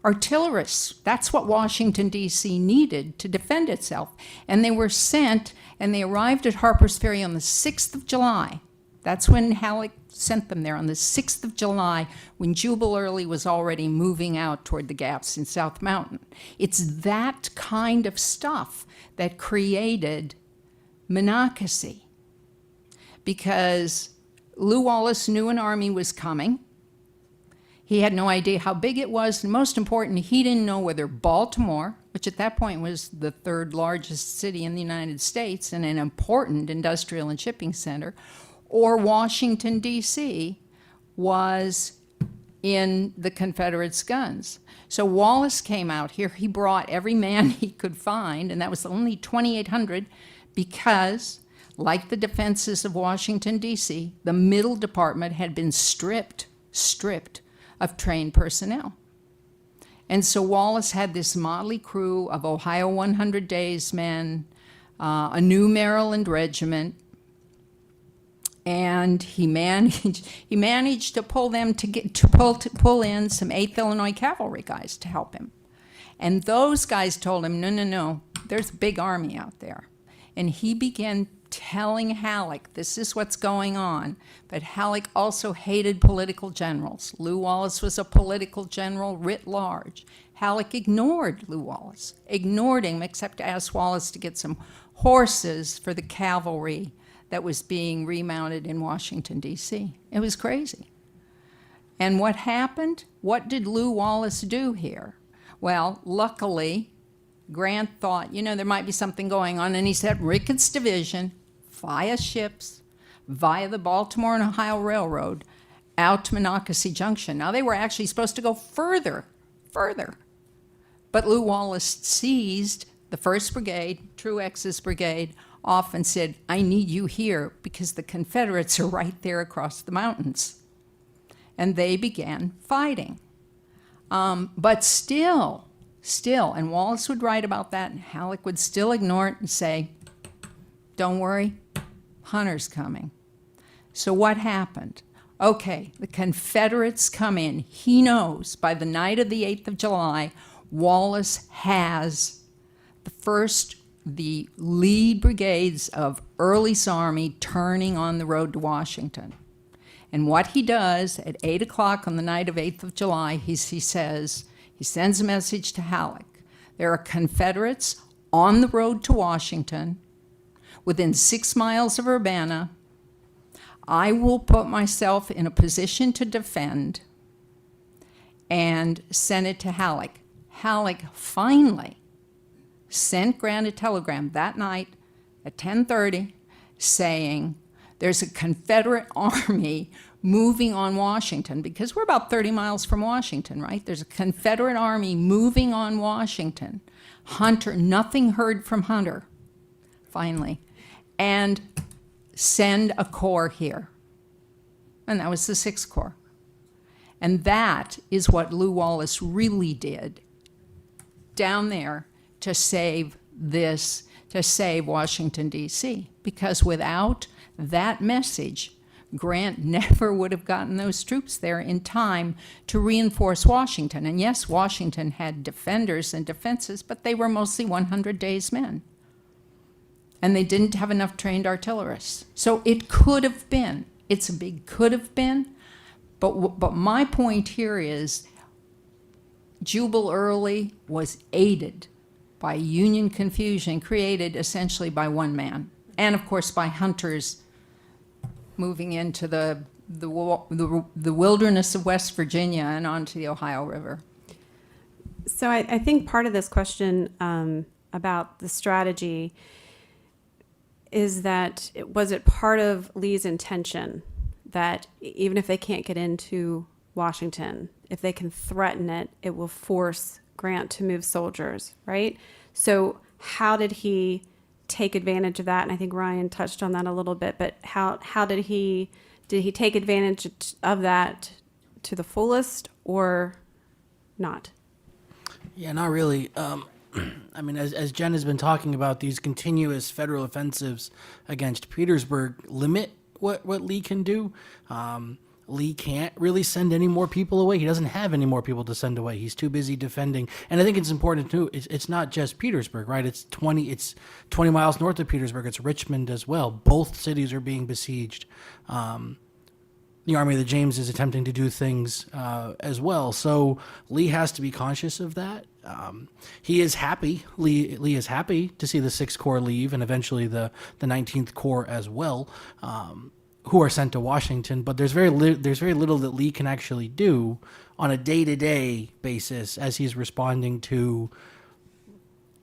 Artillerists, that's what Washington, D.C. needed to defend itself. And they were sent, and they arrived at Harper's Ferry on the 6th of July. That's when Halleck sent them there, on the 6th of July, when Jubal Early was already moving out toward the gaps in South Mountain. It's that kind of stuff that created Monocacy, because Lew Wallace knew an army was coming. He had no idea how big it was, and most important, he didn't know whether Baltimore, which at that point was the third largest city in the United States and an important industrial and shipping center, or Washington, D.C., was in the Confederates' guns. So Wallace came out here. He brought every man he could find, and that was only 2,800 because, like the defenses of Washington, D.C., the Middle Department had been stripped of trained personnel. And so Wallace had this motley crew of Ohio 100 Days men, a new Maryland regiment, and he managed to pull them to pull in some 8th Illinois Cavalry guys to help him. And those guys told him, no, there's a big army out there. And he began telling Halleck, this is what's going on. But Halleck also hated political generals. Lew Wallace was a political general writ large. Halleck ignored Lew Wallace, ignored him, except to ask Wallace to get some horses for the cavalry that was being remounted in Washington, D.C. It was crazy. And what happened? What did Lew Wallace do here? Well, luckily, Grant thought, there might be something going on, and he sent Ricketts' division via ships, via the Baltimore and Ohio Railroad, out to Monocacy Junction. Now, they were actually supposed to go further. But Lew Wallace seized the 1st Brigade, Truex's brigade, off and said, I need you here because the Confederates are right there across the mountains. And they began fighting. But still, and Wallace would write about that, and Halleck would still ignore it and say, don't worry, Hunter's coming. So what happened? Okay, the Confederates come in. He knows by the night of the 8th of July, Wallace has the lead brigades of Early's army turning on the road to Washington. And what he does at 8 o'clock on the night of 8th of July, he sends a message to Halleck. There are Confederates on the road to Washington, within 6 miles of Urbana. I will put myself in a position to defend, and send it to Halleck. Halleck finally sent Grant a telegram that night at 10:30 saying there's a Confederate army moving on Washington, because we're about 30 miles from Washington, right? There's a Confederate army moving on Washington. Hunter, nothing heard from Hunter, finally. And send a corps here. and that was the Sixth Corps. And that is what Lew Wallace really did down there to save Washington, D.C. Because without that message, Grant never would have gotten those troops there in time to reinforce Washington. And yes, Washington had defenders and defenses, but they were mostly 100 days men. And they didn't have enough trained artillerists. So it could have been. It's a big could have been. But my point here is Jubal Early was aided by Union confusion created essentially by one man. And of course by hunters moving into the wilderness of West Virginia and onto the Ohio River. So I think part of this question about the strategy is that was it part of Lee's intention that even if they can't get into Washington, if they can threaten it, it will force Grant to move soldiers, right? So how did he take advantage of that? And I think Ryan touched on that a little bit, but how did he take advantage of that to the fullest or not? Yeah, not really. I mean, as Jen has been talking about, these continuous federal offensives against Petersburg limit what Lee can do. Lee can't really send any more people away. He doesn't have any more people to send away. He's too busy defending. And I think it's important too. It's not just Petersburg, right? It's 20 miles north of Petersburg. It's Richmond as well. Both cities are being besieged. The Army of the James is attempting to do things as well. So Lee has to be conscious of that. He is happy. Lee is happy to see the 6th Corps leave and eventually the 19th Corps as well, who are sent to Washington. But there's very little that Lee can actually do on a day-to-day basis as he's responding to,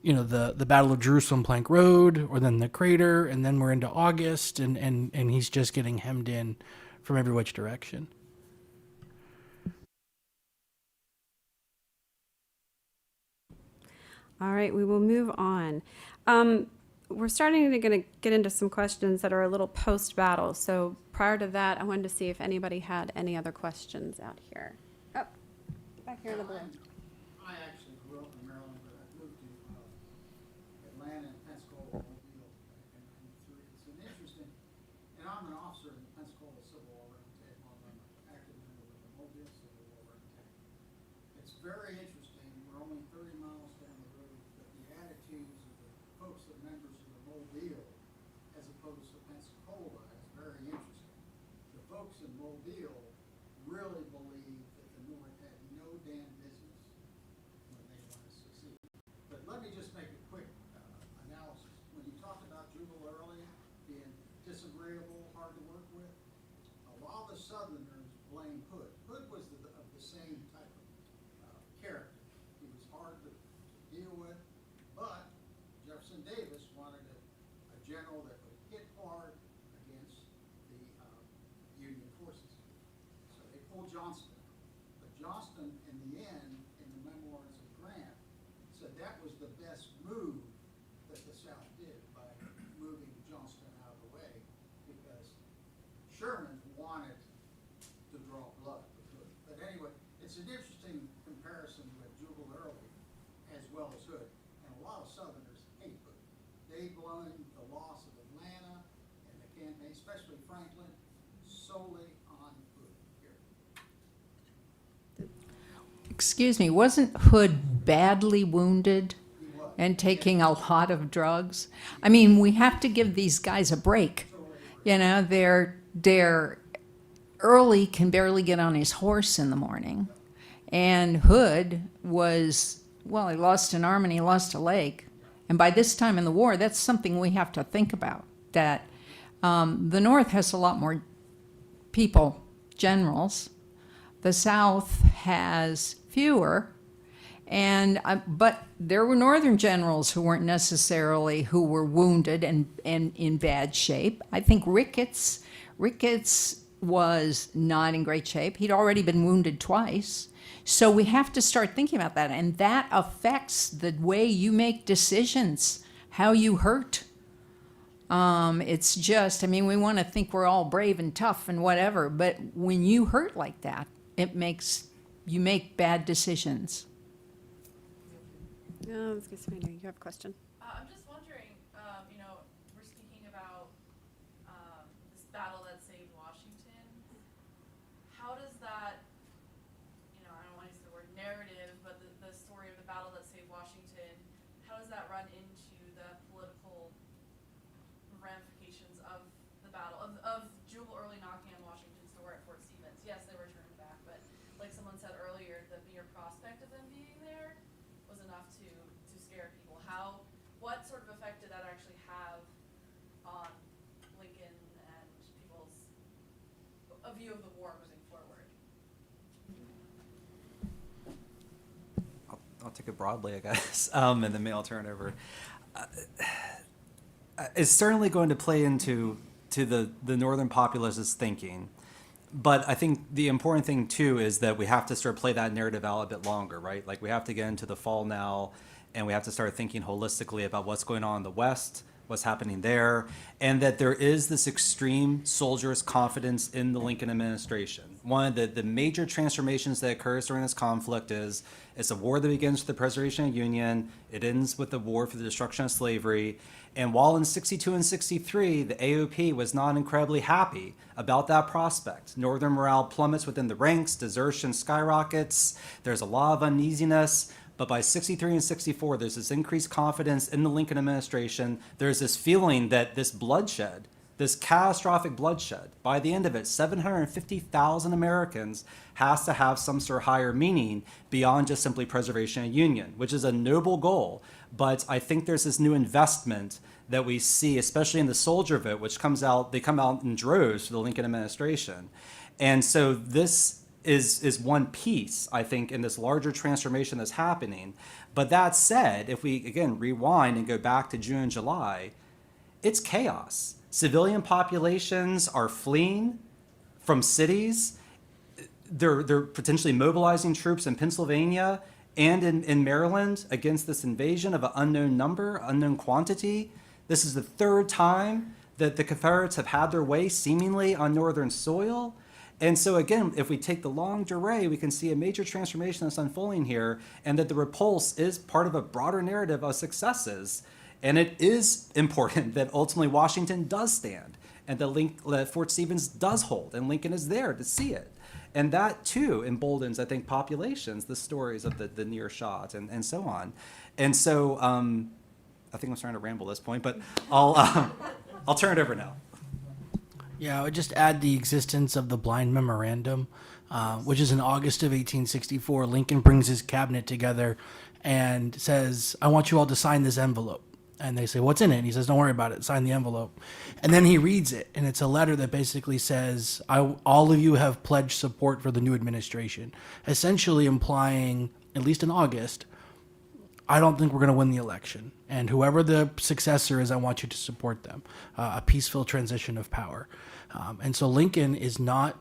the Battle of Jerusalem Plank Road, or then the crater, and then we're into August, and he's just getting hemmed in from every which direction. All right, we will move on. We're starting to get into some questions that are a little post-battle. So prior to that, I wanted to see if anybody had any other questions out here. Oh, back here in the blue. I actually grew up in Maryland, but I moved to Atlanta and Pensacola, Mobile, and it's an interesting, and I'm an officer in the Pensacola Civil War Regiment, I'm an active member of the Mobile Civil War Regiment. It's very interesting, we're only 30 miles down the road, but the attitudes of the folks that are members of the Mobile, as opposed to Pensacola, is very interesting. The folks in Mobile really believe that the North had no damn business when they want to succeed. But let me just make a quick analysis. When you talk about Jubal Early being disagreeable, hard to work with, a lot of the Southerners blame Hood. Hood was of the same type of character. He was hard to deal with, but Jefferson Davis wanted a general that would hit hard against the Union forces. So they pulled Johnston. But Johnston, in the end, in the memoirs of Grant, said that was the best move that the South did by moving Johnston out of the way, because Sherman wanted to draw blood with Hood. But anyway, it's an interesting comparison with Jubal Early as well as Hood. And a lot of Southerners hate Hood. They blame the loss of Atlanta and the campaign, especially Franklin, solely on Hood. Here. Excuse me, wasn't Hood badly wounded He was. and taking a lot of drugs? I mean, we have to give these guys a break. They're Early can barely get on his horse in the morning. And Hood was, well, he lost an arm and he lost a leg. And by this time in the war, that's something we have to think about, that the North has a lot more people, generals. The South has fewer. And but there were Northern generals who weren't necessarily, who were wounded and in bad shape. I think Ricketts was not in great shape. He'd already been wounded twice. So we have to start thinking about that. And that affects the way you make decisions, how you hurt It's just, I mean, we want to think we're all brave and tough and whatever, but when you hurt like that, you make bad decisions. No, excuse me, you have a question? I'm just wondering, we're speaking about this battle that saved Washington. How does that, I don't want to use the word narrative, but the story of the battle that saved Washington, how does that run into the political ramifications of the battle, of Jubal Early knocking on Washington's door at Fort Stevens? Yes, they were turned back, but like someone said earlier, the mere prospect of them being there was enough to scare people. What sort of effect did that actually have on Lincoln and people's a view of the war moving forward? I'll take it broadly, I guess, and then maybe I'll turn it over. It's certainly going to play into the northern populace's thinking. But I think the important thing, too, is that we have to sort of play that narrative out a bit longer, right? Like, we have to get into the fall now, and we have to start thinking holistically about what's going on in the West, what's happening there, and that there is this extreme soldier's confidence in the Lincoln administration. One of the major transformations that occurs during this conflict is it's a war that begins with the preservation of the Union. It ends with the war for the destruction of slavery. And while in 62 and 63, the AOP was not incredibly happy about that prospect. Northern morale plummets within the ranks, desertion skyrockets, there's a lot of uneasiness. But by 63 and 64, there's this increased confidence in the Lincoln administration. There's this feeling that this bloodshed, this catastrophic bloodshed, by the end of it, 750,000 Americans has to have some sort of higher meaning beyond just simply preservation of Union, which is a noble goal. But I think there's this new investment that we see, especially in the soldier vote, which they come out in droves for the Lincoln administration. And so this is one piece, I think, in this larger transformation that's happening. But that said, if we, again, rewind and go back to June and July, it's chaos. Civilian populations are fleeing from cities. They're potentially mobilizing troops in Pennsylvania and in Maryland against this invasion of an unknown number, unknown quantity. This is the third time that the Confederates have had their way seemingly on northern soil. And so again, if we take the longue durée, we can see a major transformation that's unfolding here, and that the repulse is part of a broader narrative of successes. And it is important that ultimately Washington does stand, and that Fort Stevens does hold, and Lincoln is there to see it. And that too emboldens, I think, populations, the stories of the near shot and so on. And so I think I'm starting to ramble at this point, but I'll turn it over now. Yeah, I would just add the existence of the blind memorandum, which is in August of 1864. Lincoln brings his cabinet together and says, I want you all to sign this envelope. And they say, what's in it? And he says, don't worry about it. Sign the envelope. And then he reads it. And it's a letter that basically says, all of you have pledged support for the new administration, essentially implying, at least in August, I don't think we're going to win the election. And whoever the successor is, I want you to support them. A peaceful transition of power. And so Lincoln is not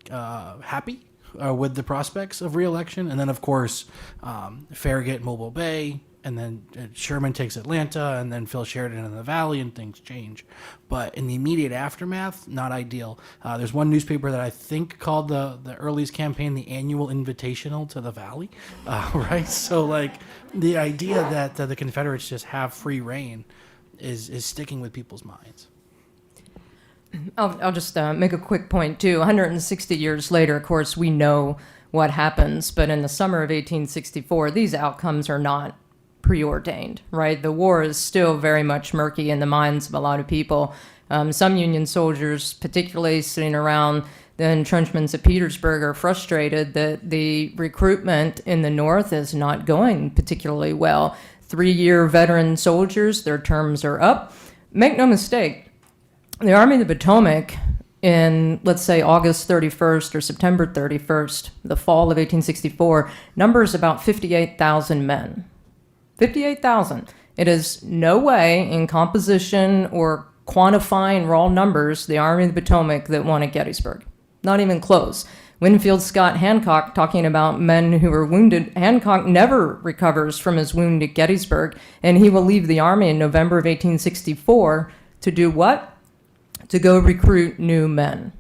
happy with the prospects of re-election. And then, of course, Farragut, Mobile Bay, and then Sherman takes Atlanta, and then Phil Sheridan in the Valley, and things change. But in the immediate aftermath, not ideal. There's one newspaper that I think called the Early's campaign the annual invitational to the Valley, right? So, like, the idea that the Confederates just have free reign is sticking with people's minds. I'll just make a quick point, too. 160 years later, of course, we know what happens. But in the summer of 1864, these outcomes are not preordained, right? The war is still very much murky in the minds of a lot of people. Some Union soldiers, particularly sitting around the entrenchments at Petersburg, are frustrated that the recruitment in the North is not going particularly well. 3-year veteran soldiers, their terms are up. Make no mistake, the Army of the Potomac in, let's say, August 31st or September 31st, the fall of 1864, numbers about 58,000 men. 58,000. It is no way in composition or quantifying raw numbers the Army of the Potomac that won at Gettysburg. Not even close. Winfield Scott Hancock, talking about men who were wounded, Hancock never recovers from his wound at Gettysburg, and he will leave the army in November of 1864 to do what? To go recruit new men,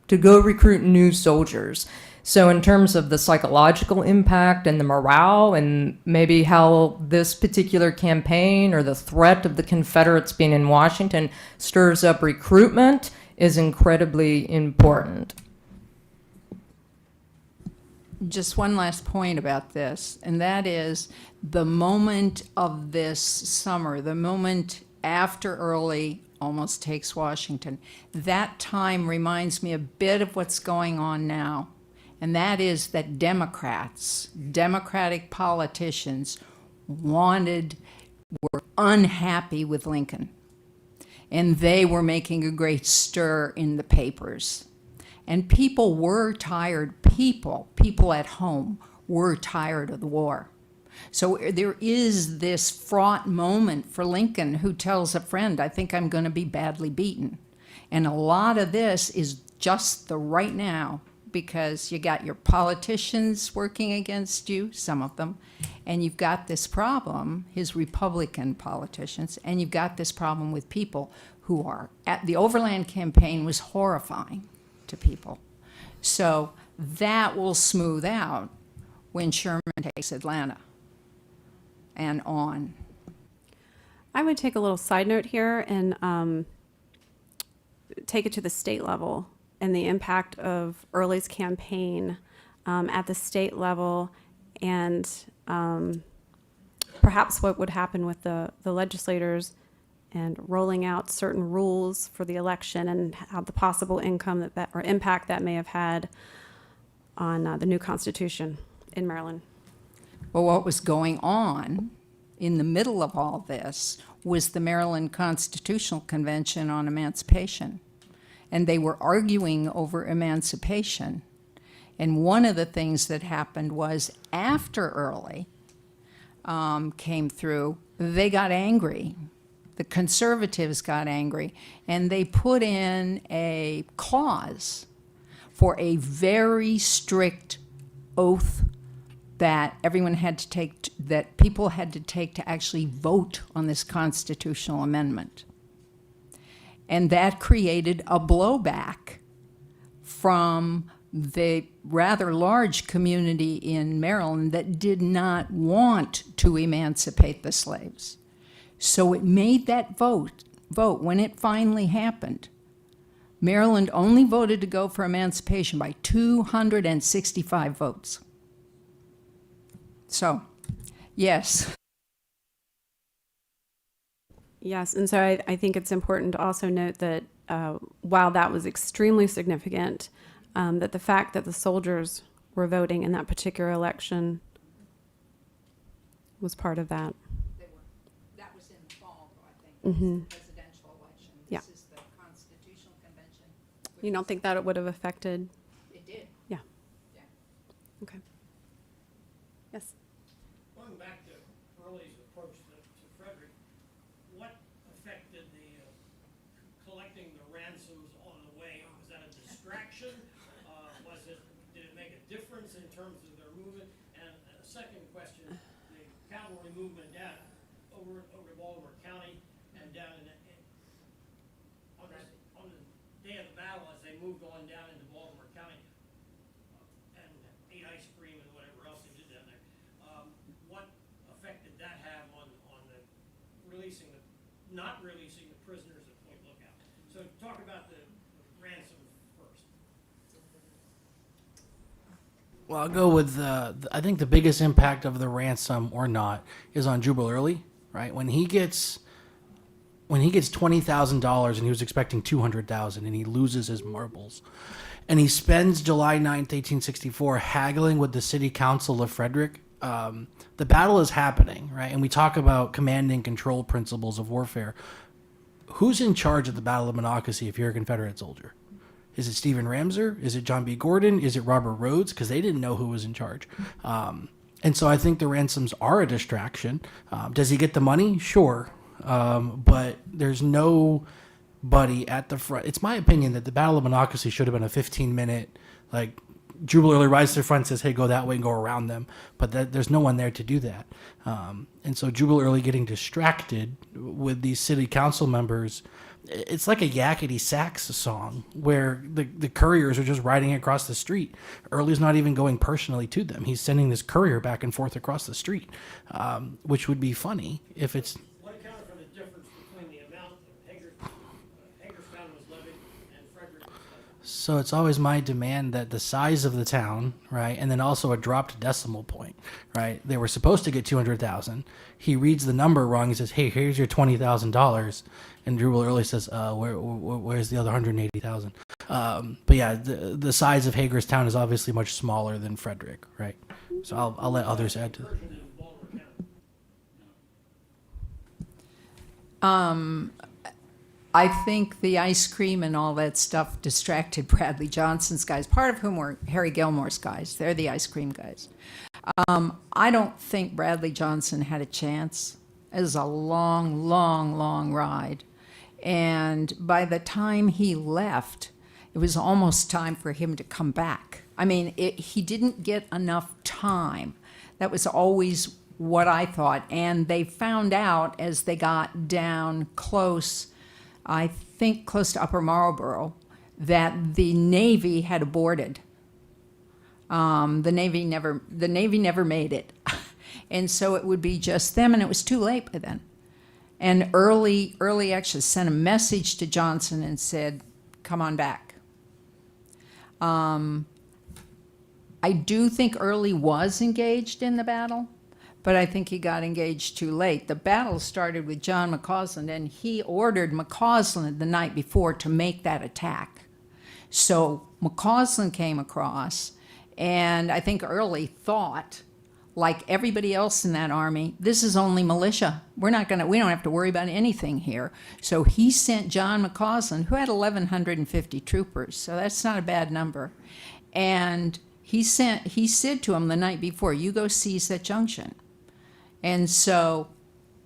to go recruit new soldiers. So in terms of the psychological impact and the morale and maybe how this particular campaign or the threat of the Confederates being in Washington stirs up recruitment is incredibly important. Just one last point about this, and that is the moment of this summer, the moment after Early almost takes Washington. That time reminds me a bit of what's going on now, and that is that Democratic politicians were unhappy with Lincoln, and they were making a great stir in the papers. And people were tired, people at home were tired of the war. So there is this fraught moment for Lincoln, who tells a friend, I think I'm going to be badly beaten. And a lot of this is just the right now, because you got your politicians working against you, some of them, and you've got this problem, his Republican politicians, and you've got this problem with people who are, at the Overland campaign was horrifying to people. So that will smooth out when Sherman takes Atlanta and on. I would take a little side note here and take it to the state level and the impact of Early's campaign at the state level, and perhaps what would happen with the legislators and rolling out certain rules for the election, and how the possible income that or impact that may have had on the new Constitution in Maryland. Well, what was going on in the middle of all this was the Maryland Constitutional Convention on Emancipation. And they were arguing over emancipation. And one of the things that happened was after Early came through, they got angry. The conservatives got angry, and they put in a clause for a very strict oath that everyone had to take, that people had to take to actually vote on this constitutional amendment. And that created a blowback from the rather large community in Maryland that did not want to emancipate the slaves. So it made that vote when it finally happened. Maryland only voted to go for emancipation by 265 votes. So, yes. Yes, and so I think it's important to also note that while that was extremely significant, that the fact that the soldiers were voting in that particular election was part of that. That was in the fall, though, I think. Mm-hmm. The presidential election. Yeah. This is the Constitutional Convention. You don't think that it would have affected? It did. Yeah. Yeah. Okay. Yes. Going back to Early's approach to Frederick, what effect did the collecting the ransoms on the way? Was that a distraction? Did it make a difference in terms of their movement? And a second question, the cavalry movement down over Baltimore County and down on the day of the battle, as they moved on down into Baltimore County and ate ice cream and whatever else they did down there. What effect did that have on the not releasing the prisoners at Point Lookout? So talk about the ransom first. Well, I'll go with I think the biggest impact of the ransom or not is on Jubal Early, right? When he gets $20,000 and he was expecting $200,000 and he loses his marbles, and he spends July 9th, 1864 haggling with the city council of Frederick. The battle is happening, right? And we talk about command and control principles of warfare. Who's in charge of the Battle of Monocacy if you're a Confederate soldier? Is it Stephen Ramseur? Is it John B. Gordon? Is it Robert Rhodes? Because they didn't know who was in charge. And so I think the ransoms are a distraction. Does he get the money? Sure. But there's nobody at the front. It's my opinion that the Battle of Monocacy should have been a 15-minute, Jubal Early rides to the front and says, hey, go that way and go around them. But there's no one there to do that. And so Jubal Early getting distracted with these city council members, it's like a yakety sax song where the couriers are just riding across the street. Early's not even going personally to them. He's sending this courier back and forth across the street, which would be funny if it's... What accounted for the difference between the amount that Hagerstown was levied and Frederick was levied? So it's always my demand that the size of the town, right, and then also a dropped decimal point, right? They were supposed to get 200,000. He reads the number wrong. He says, "Hey, here's your $20,000," and Jubal Early says, "Where's the other 180,000?" But yeah, the size of Hagerstown is obviously much smaller than Frederick, right? So I'll let others add to that. I think the ice cream and all that stuff distracted Bradley Johnson's guys, part of whom were Harry Gilmore's guys. They're the ice cream guys. I don't think Bradley Johnson had a chance. It was a long, long, long ride. And by the time he left, it was almost time for him to come back. I mean, he didn't get enough time. That was always what I thought. And they found out as they got down close, I think close to Upper Marlboro, that the Navy had aborted. The Navy never made it. And so it would be just them, and it was too late by then. And Early actually sent a message to Johnson and said, come on back. I do think Early was engaged in the battle, but I think he got engaged too late. The battle started with John McCausland, and he ordered McCausland the night before to make that attack. So McCausland came across, and I think Early thought, like everybody else in that army, this is only militia. We don't have to worry about anything here. So he sent John McCausland, who had 1,150 troopers, so that's not a bad number. And he said to him the night before, you go seize that junction. And so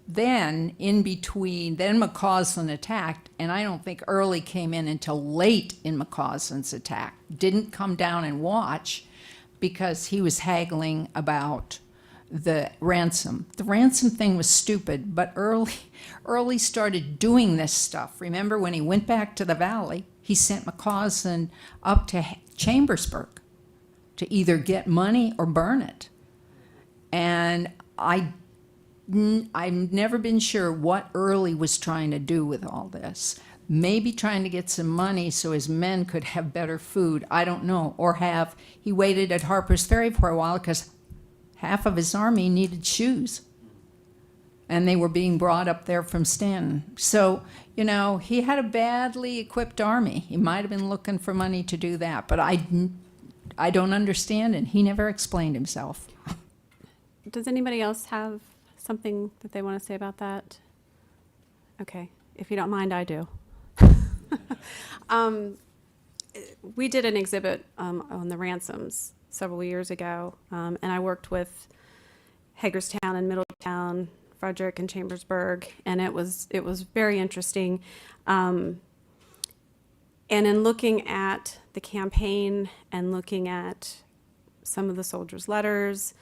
then McCausland attacked, and I don't think Early came in until late in McCausland's attack. Didn't come down and watch because he was haggling about the ransom. The ransom thing was stupid, but Early started doing this stuff. Remember when he went back to the valley, he sent McCausland up to Chambersburg to either get money or burn it. And I've never been sure what Early was trying to do with all this. Maybe trying to get some money so his men could have better food. I don't know. Or he waited at Harper's Ferry for a while because half of his army needed shoes. And they were being brought up there from Stanton. So, he had a badly equipped army. He might have been looking for money to do that. But I don't understand, and he never explained himself. Does anybody else have something that they want to say about that? Okay. If you don't mind, I do. We did an exhibit on the ransoms several years ago, and I worked with Hagerstown and Middletown, Frederick and Chambersburg, and it was very interesting. And in looking at the campaign and looking at some of the soldiers' letters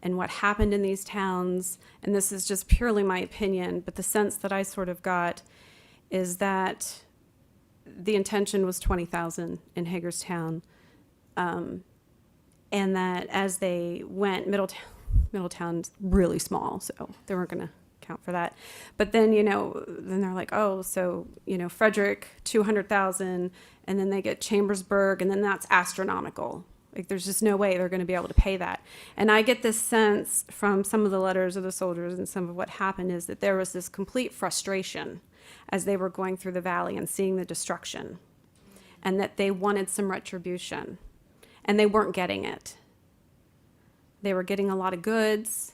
and what happened in these towns, and this is just purely my opinion, but the sense that I sort of got is that the intention was 20,000 in Hagerstown, and that as they went, Middletown's really small, so they weren't going to count for that. But then, then they're like, oh, so, Frederick, 200,000, and then they get Chambersburg, and then that's astronomical. Like, there's just no way they're going to be able to pay that. And I get this sense from some of the letters of the soldiers and some of what happened is that there was this complete frustration as they were going through the valley and seeing the destruction, and that they wanted some retribution, and they weren't getting it. They were getting a lot of goods,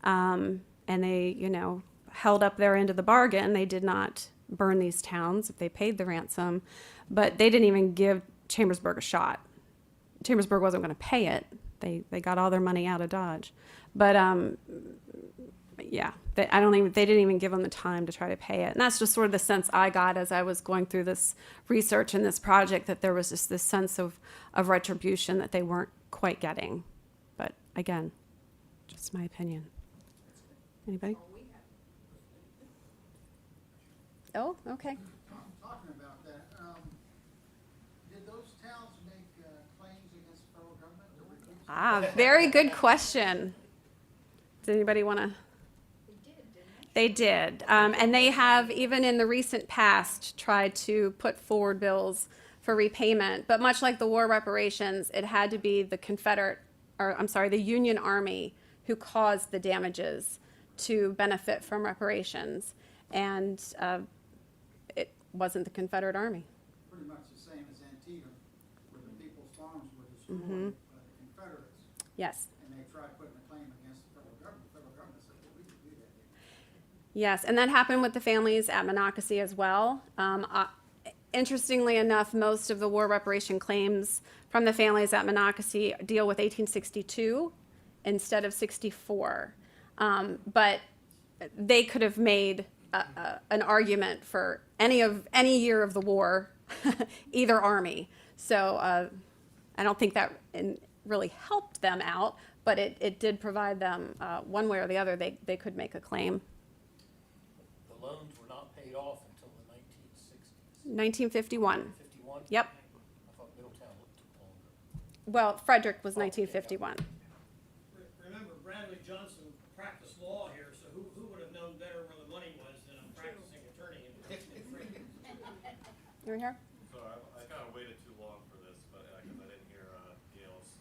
and they, held up their end of the bargain. They did not burn these towns if they paid the ransom, but they didn't even give Chambersburg a shot. Chambersburg wasn't going to pay it. They got all their money out of Dodge. But Yeah, they didn't even give them the time to try to pay it. And that's just sort of the sense I got as I was going through this research and this project, that there was just this sense of retribution that they weren't quite getting. But again, just my opinion. Anybody? Oh, okay. Talking about that, did those towns make claims against the federal government to reduce? Ah, very good question. Does anybody want to? They did. And they have, even in the recent past, tried to put forward bills for repayment. But much like the war reparations, it had to be the the Union Army who caused the damages to benefit from reparations. And it wasn't the Confederate Army. Pretty much the same as Antietam, where the people's farms were destroyed by the Confederates, Yes. and they tried putting a claim against the federal government. The federal government said, well, we can do that. Yes, and that happened with the families at Monocacy as well. Interestingly enough, most of the war reparation claims from the families at Monocacy deal with 1862 instead of 64. But they could have made an argument for any year of the war, either army. So I don't think that really helped them out, but it did provide them one way or the other. They could make a claim. The loans were not paid off until the 1960s. 1951. 51? Yep. I thought Middletown took longer. Well, Frederick was 1951. Remember, Bradley Johnson practiced law here, so who would have known better where the money was than a practicing attorney in Dixon? You were here? So I kind of waited too long for this, but because I didn't hear Gail's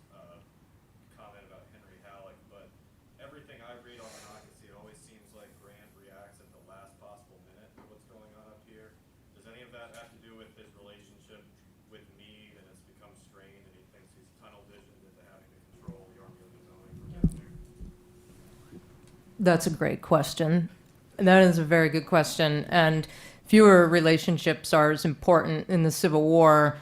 comment about Henry Halleck. But everything I read on Monocacy, it always seems like Grant reacts at the last possible minute to what's going on up here. Does any of that have to do with his relationship with Meade, and it's become strained, and he thinks he's tunnel visioned into having to control the Army of the Potomac from down there? That's a great question. That is a very good question. And fewer relationships are as important in the Civil War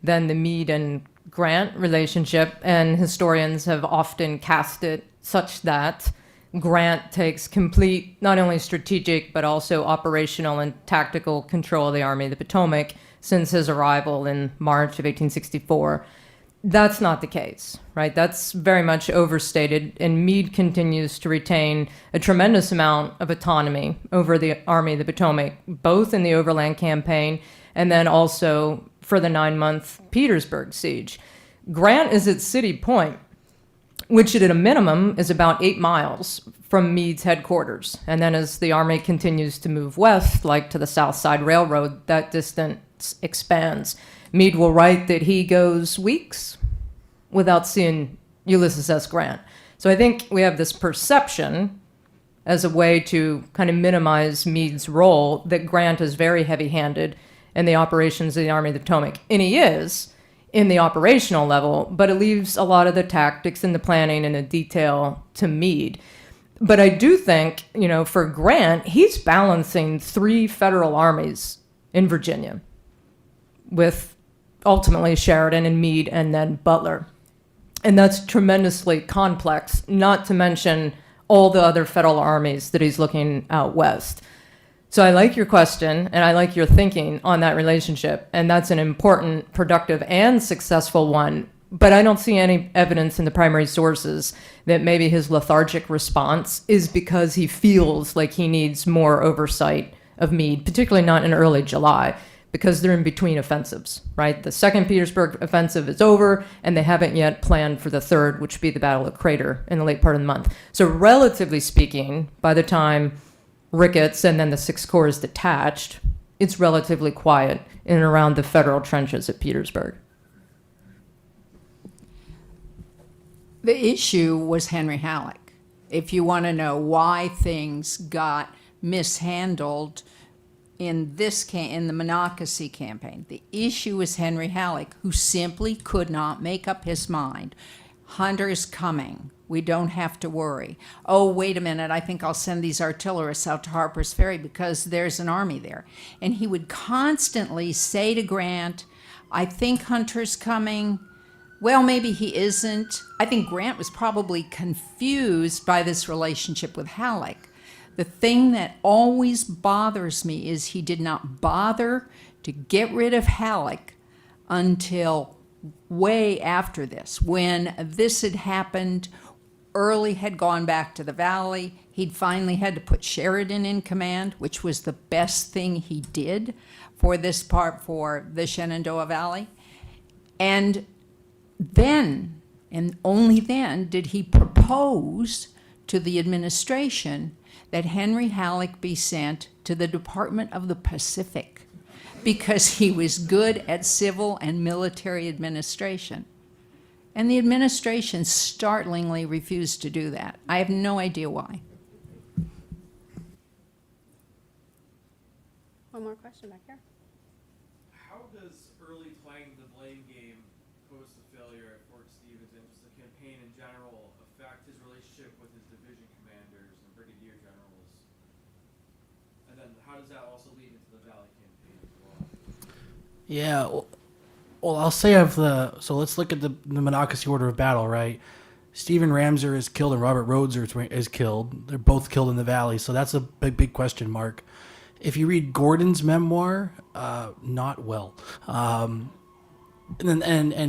than the Meade and Grant relationship. And historians have often cast it such that Grant takes complete, not only strategic, but also operational and tactical control of the Army of the Potomac since his arrival in March of 1864. That's not the case, right? That's very much overstated, and Meade continues to retain a tremendous amount of autonomy over the Army of the Potomac, both in the Overland Campaign and then also for the 9-month Petersburg siege. Grant is at City Point, which at a minimum is about 8 miles from Meade's headquarters. And then as the Army continues to move west, like to the South Side Railroad, that distance expands. Meade will write that he goes weeks without seeing Ulysses S. Grant. So I think we have this perception as a way to kind of minimize Meade's role that Grant is very heavy-handed in the operations of the Army of the Potomac. And he is in the operational level, but it leaves a lot of the tactics and the planning and the detail to Meade. But I do think, for Grant, he's balancing 3 federal armies in Virginia with ultimately Sheridan and Meade and then Butler. And that's tremendously complex, not to mention all the other federal armies that he's looking out west. So I like your question, and I like your thinking on that relationship, and that's an important, productive, and successful one. But I don't see any evidence in the primary sources that maybe his lethargic response is because he feels like he needs more oversight of Meade, particularly not in early July, because they're in between offensives, right? The second Petersburg offensive is over, and they haven't yet planned for the third, which would be the Battle of Crater in the late part of the month. So relatively speaking, by the time Ricketts and then the Sixth Corps is detached, it's relatively quiet in and around the federal trenches at Petersburg. The issue was Henry Halleck. If you want to know why things got mishandled in the Monocacy campaign, the issue was Henry Halleck, who simply could not make up his mind. Hunter's coming. We don't have to worry. Oh, wait a minute, I think I'll send these artillerists out to Harper's Ferry because there's an army there. And he would constantly say to Grant, I think Hunter's coming. Well, maybe he isn't. I think Grant was probably confused by this relationship with Halleck. The thing that always bothers me is he did not bother to get rid of Halleck until way after this. When this had happened, Early had gone back to the valley. He'd finally had to put Sheridan in command, which was the best thing he did for this part, for the Shenandoah Valley. And then, and only then, did he propose to the administration that Henry Halleck be sent to the Department of the Pacific because he was good at civil and military administration. And the administration startlingly refused to do that. I have no idea why. One more question back here. How does Early playing the blame game post the failure at Fort Stevens and just the campaign in general affect his relationship with his division commanders and brigadier generals? And then how does that also lead into the Valley campaign as well? Yeah. Well, I'll say so let's look at the Monocacy order of battle, right? Stephen Ramseur is killed and Robert Rhodes is killed. They're both killed in the valley, so that's a big question mark. If you read Gordon's memoir, not well. And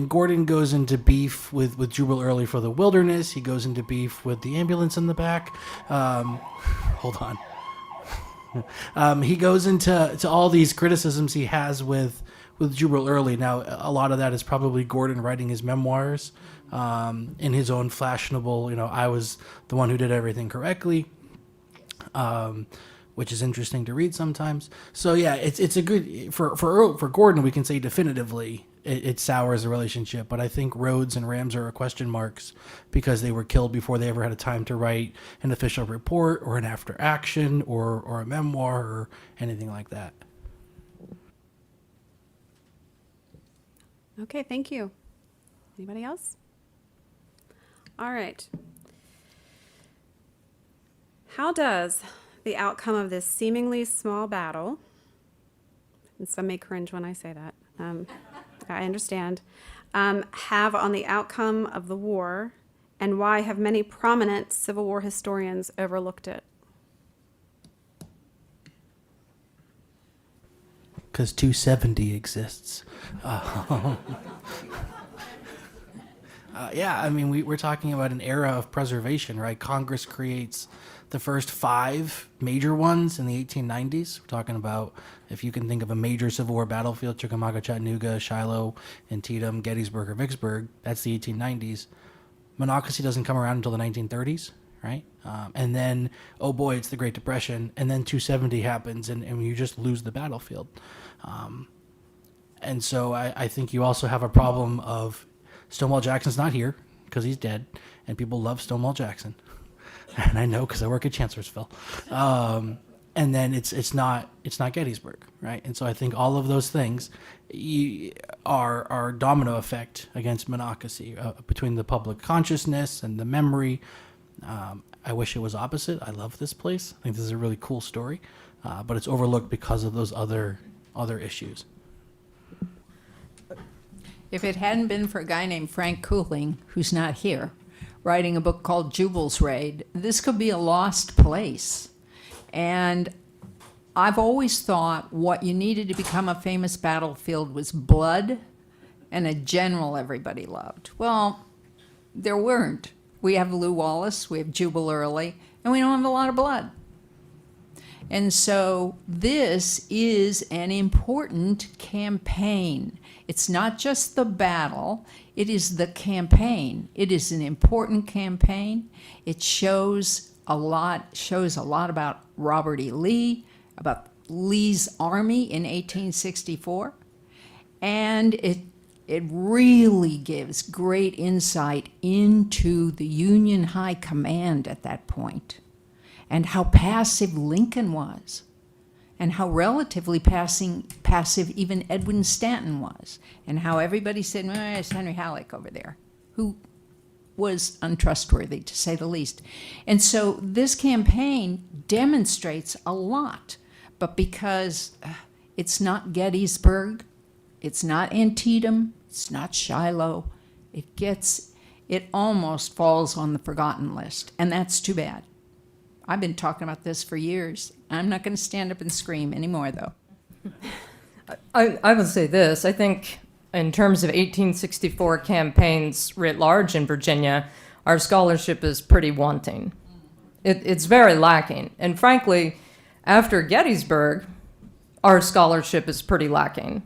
Gordon goes into beef with Jubal Early for the wilderness. He goes into beef with the ambulance in the back. Hold on. He goes into all these criticisms he has with Jubal Early. Now, a lot of that is probably Gordon writing his memoirs in his own fashionable, I was the one who did everything correctly, which is interesting to read sometimes. So yeah, it's a good for Gordon. We can say definitively it sours the relationship, but I think Rhodes and Ramseur are question marks because they were killed before they ever had a time to write an official report or an after action or a memoir or anything like that. Okay, thank you. Anybody else? All right. How does the outcome of this seemingly small battle, and some may cringe when I say that, I understand, have on the outcome of the war, and why have many prominent Civil War historians overlooked it? Because 270 exists. Yeah, I mean, we're talking about an era of preservation, right? Congress creates the first 5 major ones in the 1890s. We're talking about, if you can think of a major Civil War battlefield, Chickamauga, Chattanooga, Shiloh, Antietam, Gettysburg, or Vicksburg, that's the 1890s. Monocacy doesn't come around until the 1930s, right? And then, oh boy, it's the Great Depression, and then 270 happens, and you just lose the battlefield. And so I think you also have a problem of Stonewall Jackson's not here because he's dead, and people love Stonewall Jackson. And I know because I work at Chancellorsville. And then it's not Gettysburg, right? And so I think all of those things are domino effect against Monocacy between the public consciousness and the memory. I wish it was opposite. I love this place. I think this is a really cool story, but it's overlooked because of those other issues. If it hadn't been for a guy named Frank Cooling, who's not here, writing a book called Jubal's Raid, this could be a lost place. And I've always thought what you needed to become a famous battlefield was blood and a general everybody loved. Well, there weren't. We have Lew Wallace, we have Jubal Early, and we don't have a lot of blood. And so this is an important campaign. It's not just the battle, it is the campaign. It is an important campaign. It shows a lot about Robert E. Lee, about Lee's army in 1864, and it really gives great insight into the Union High Command at that point, and how passive Lincoln was, and how relatively passive even Edwin Stanton was, and how everybody said, well, it's Henry Halleck over there, who was untrustworthy, to say the least. And so this campaign demonstrates a lot, but because it's not Gettysburg, it's not Antietam, it's not Shiloh, it almost falls on the forgotten list, and that's too bad. I've been talking about this for years. I'm not going to stand up and scream anymore, though. I would say this. I think in terms of 1864 campaigns writ large in Virginia, our scholarship is pretty wanting. It's very lacking. And frankly, after Gettysburg, our scholarship is pretty lacking.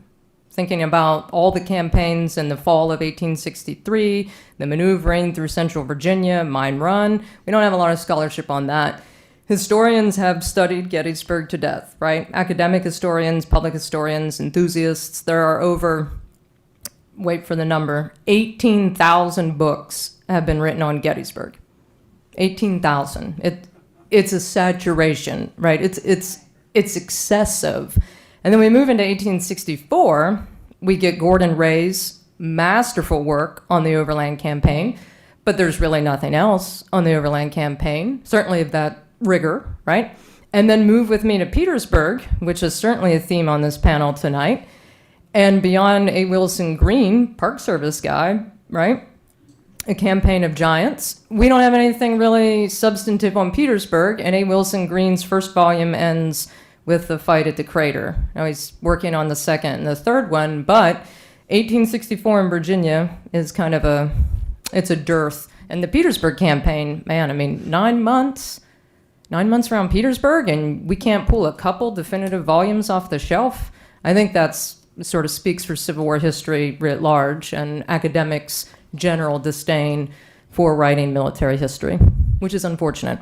Thinking about all the campaigns in the fall of 1863, the maneuvering through central Virginia, Mine Run, we don't have a lot of scholarship on that. Historians have studied Gettysburg to death, right? Academic historians, public historians, enthusiasts. There are over, wait for the number, 18,000 books have been written on Gettysburg. 18,000. It's a saturation, right? It's excessive. And then we move into 1864. We get Gordon Ray's masterful work on the Overland Campaign, but there's really nothing else on the Overland Campaign, certainly of that rigor, right? And then move with me to Petersburg, which is certainly a theme on this panel tonight. And beyond A. Wilson Green, Park Service guy, right? A campaign of giants. We don't have anything really substantive on Petersburg, and A. Wilson Green's first volume ends with the fight at the crater. Now he's working on the second and the third one, but 1864 in Virginia is kind of it's a dearth. And the Petersburg campaign, man, I mean, 9 months around Petersburg, and we can't pull a couple definitive volumes off the shelf. I think that's sort of speaks for Civil War history writ large and academics' general disdain for writing military history, which is unfortunate.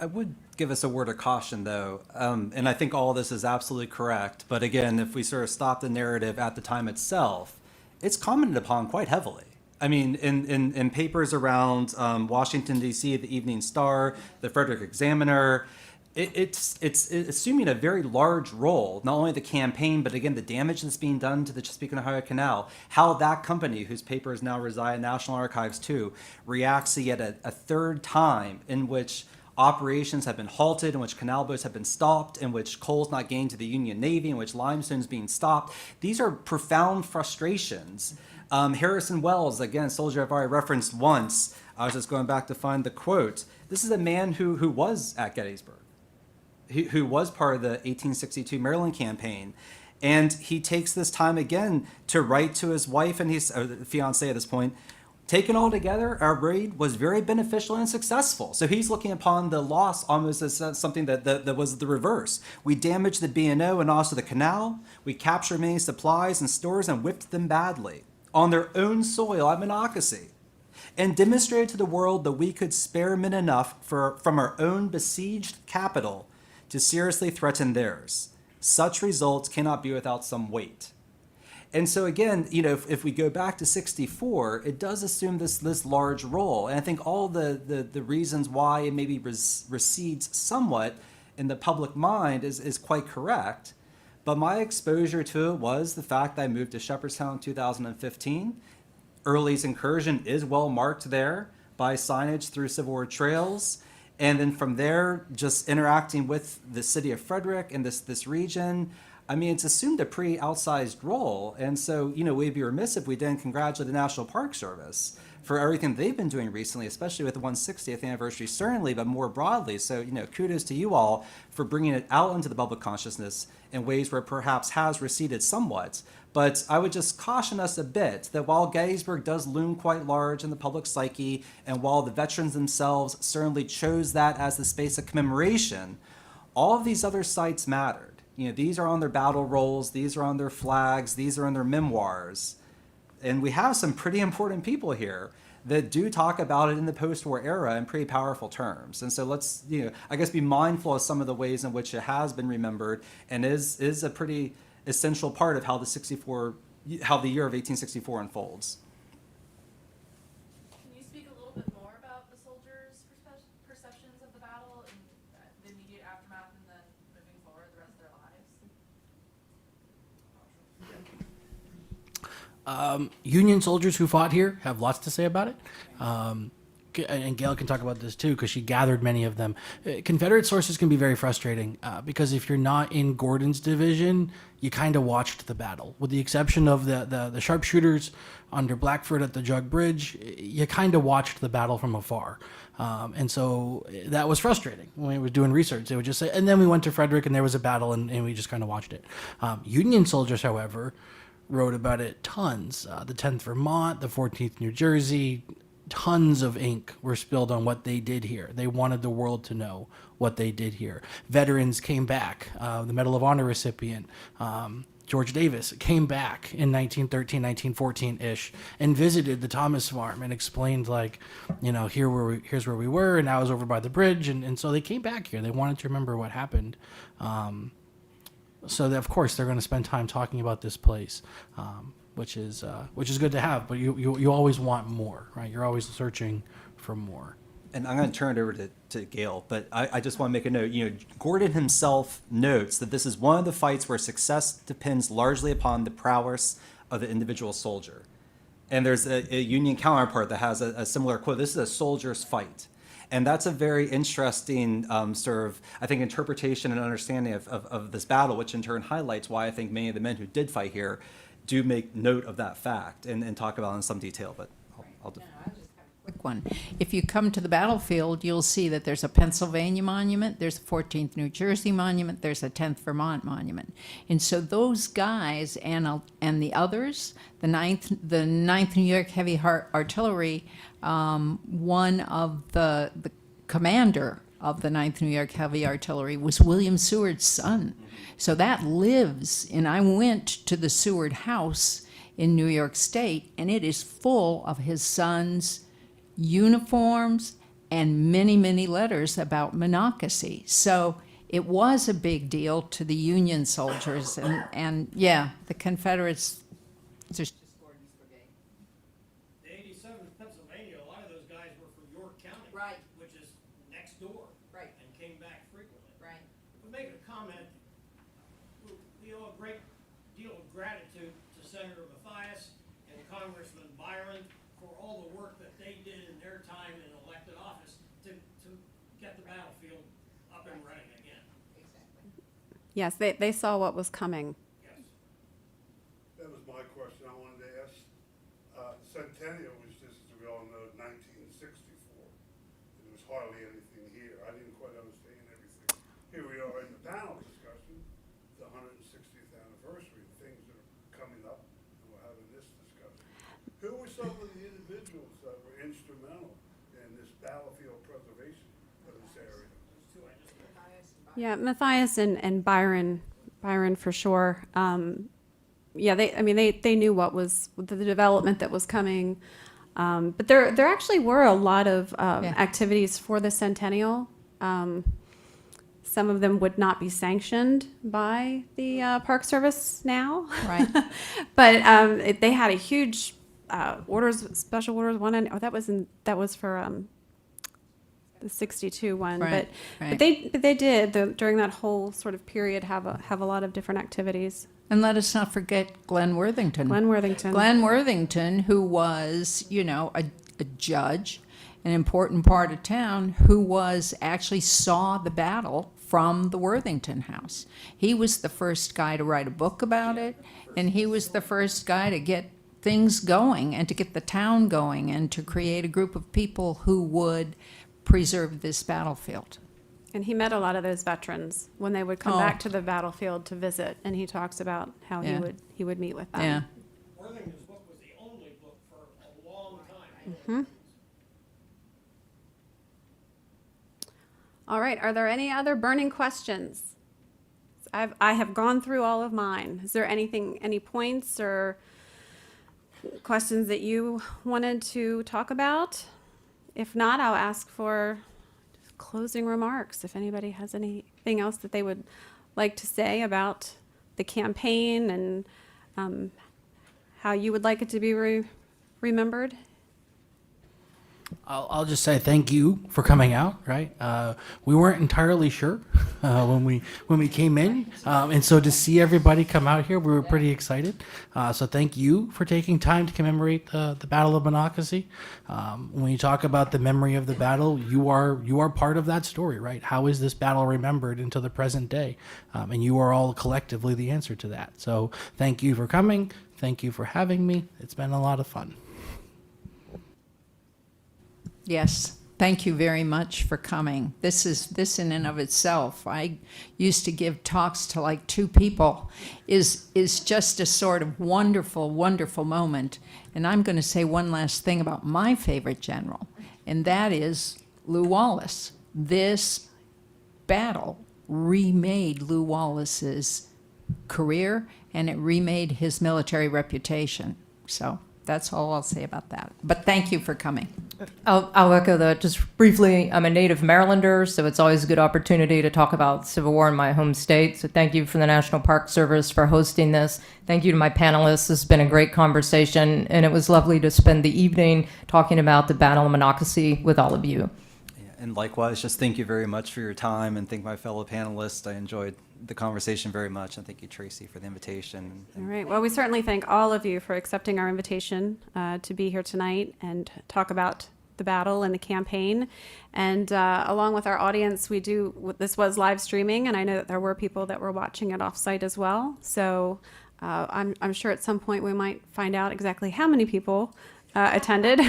I would give us a word of caution, though, and I think all this is absolutely correct. But again, if we sort of stop the narrative at the time itself, it's commented upon quite heavily. I mean, in papers around Washington, D.C., the Evening Star, the Frederick Examiner, it's assuming a very large role, not only the campaign, but again, the damage that's being done to the Chesapeake and Ohio Canal, how that company, whose papers now reside in National Archives too, reacts to yet a third time in which operations have been halted, in which canal boats have been stopped, in which coal's not getting to the Union Navy, in which limestone's being stopped. These are profound frustrations. Harrison Wells, again, soldier I've already referenced once. I was just going back to find the quote. This is a man who was at Gettysburg, who was part of the 1862 Maryland campaign. And he takes this time again to write to his wife and his fiancée at this point. Taken all together, our raid was very beneficial and successful. So he's looking upon the loss almost as something that was the reverse. We damaged the B&O and also the canal. We captured many supplies and stores and whipped them badly on their own soil at Monocacy, and demonstrated to the world that we could spare men enough from our own besieged capital to seriously threaten theirs. Such results cannot be without some weight. And so again, you know, if we go back to 64, it does assume this large role. And I think all the reasons why it maybe recedes somewhat in the public mind is quite correct. But my exposure to it was the fact that I moved to Shepherdstown in 2015. Early's incursion is well marked there by signage through Civil War trails. And then from there, just interacting with the city of Frederick and this region, I mean, it's assumed a pretty outsized role. And so, you know, we'd be remiss if we didn't congratulate the National Park Service for everything they've been doing recently, especially with the 160th anniversary, certainly, but more broadly. So, you know, kudos to you all for bringing it out into the public consciousness in ways where it perhaps has receded somewhat. But I would just caution us a bit that while Gettysburg does loom quite large in the public psyche, and while the veterans themselves certainly chose that as the space of commemoration, all of these other sites mattered. You know, these are on their battle rolls, these are on their flags, these are in their memoirs. And we have some pretty important people here that do talk about it in the post-war era in pretty powerful terms. And so let's, you know, I guess be mindful of some of the ways in which it has been remembered and is a pretty essential part of how the year of 1864 unfolds. Can you speak a little bit more about the soldiers' perceptions of the battle and the immediate aftermath and then moving forward the rest of their lives? Union soldiers who fought here have lots to say about it. and Gail can talk about this too because she gathered many of them. Confederate sources can be very frustrating because if you're not in Gordon's division, you kind of watched the battle. With the exception of the sharpshooters under Blackford at the Jug Bridge, you kind of watched the battle from afar. And so that was frustrating when we were doing research. They would just say, and then we went to Frederick and there was a battle and we just kind of watched it. Union soldiers, however, wrote about it tons. The 10th Vermont, the 14th New Jersey, tons of ink were spilled on what they did here. They wanted the world to know what they did here. Veterans came back. The Medal of Honor recipient, George Davis, came back in 1913, 1914-ish and visited the Thomas Farm and explained, like, here's where we were, and I was over by the bridge. And so they came back here. They wanted to remember what happened. So that, of course, they're going to spend time talking about this place. Which is good to have, but you always want more, right? You're always searching for more. And I'm going to turn it over to Gail, but I just want to make a note. Gordon himself notes that this is one of the fights where success depends largely upon the prowess of the individual soldier. And there's a Union counterpart that has a similar quote. This is a soldier's fight. And that's a very interesting sort of, I think, interpretation and understanding of this battle, which in turn highlights why I think many of the men who did fight here do make note of that fact and talk about it in some detail. But I'll just have a quick one. If you come to the battlefield, you'll see that there's a Pennsylvania monument, there's a 14th New Jersey monument, there's a 10th Vermont monument. And so those guys and the others, the 9th New York Heavy Artillery, one of the commander of the 9th New York Heavy Artillery was William Seward's son. So that lives, and I went to the Seward house in New York State, and it is full of his son's uniforms and many, many letters about Monocacy. So it was a big deal to the Union soldiers, and yeah, the Confederates just The 87th Pennsylvania, a lot of those guys were from York County. Right. Which is next door. Right. And came back frequently. Right. We make a comment, we owe a great deal of gratitude to Senator Mathias and Congressman Byron for all the work that they did in their time in elected office to get the battlefield up and running again. Yes, they saw what was coming. Yes. That was my question I wanted to ask. Centennial was just, as we all know, 1964. And there was hardly anything here. I didn't quite understand everything. Here we are in the panel discussion, the 160th anniversary, things that are coming up, and we're having this discussion. Who were some of the individuals that were instrumental in this battlefield preservation of this area? Yeah, Matthias and Byron for sure. Yeah, they knew what was the development that was coming. But there actually were a lot of activities for the centennial. Some of them would not be sanctioned by the Park Service now. Right. But they had a huge special orders one. That was for the 62 one. Right, But they did during that whole sort of period have a lot of different activities. And let us not forget Glenn Worthington. Glenn Worthington. Glenn Worthington, who was, a judge, an important part of town, who actually saw the battle from the Worthington House. He was the first guy to write a book about it, and he was the first guy to get things going and to get the town going and to create a group of people who would preserve this battlefield. And he met a lot of those veterans when they would come back to the battlefield to visit, and he talks about how he would meet with them. Yeah. Worthington's book was the only book for a long time. All right. Are there any other burning questions? I have gone through all of mine. Is there any points or questions that you wanted to talk about? If not, I'll ask for closing remarks. If anybody has anything else that they would like to say about the campaign and how you would like it to be remembered. I'll just say thank you for coming out, right? We weren't entirely sure when we came in, and so to see everybody come out here, we were pretty excited. So thank you for taking time to commemorate the Battle of Monocacy. When you talk about the memory of the battle, you are part of that story, right? How is this battle remembered until the present day? And you are all collectively the answer to that. So thank you for coming. Thank you for having me. It's been a lot of fun. Yes, thank you very much for coming. This in and of itself, I used to give talks to like 2 people, is just a sort of wonderful, wonderful moment. And I'm going to say one last thing about my favorite general, and that is Lew Wallace. This battle remade Lew Wallace's career, and it remade his military reputation. So that's all I'll say about that. But thank you for coming. I'll echo that just briefly. I'm a native Marylander, so it's always a good opportunity to talk about Civil War in my home state. So thank you for the National Park Service for hosting this. Thank you to my panelists. This has been a great conversation, and it was lovely to spend the evening talking about the Battle of Monocacy with all of you. And likewise, just thank you very much for your time, and thank my fellow panelists. I enjoyed the conversation very much, and thank you, Tracy, for the invitation. All right. Well, we certainly thank all of you for accepting our invitation to be here tonight and talk about the battle and the campaign. And along with our audience, this was live streaming, and I know that there were people that were watching it offsite as well. So I'm sure at some point we might find out exactly how many people attended.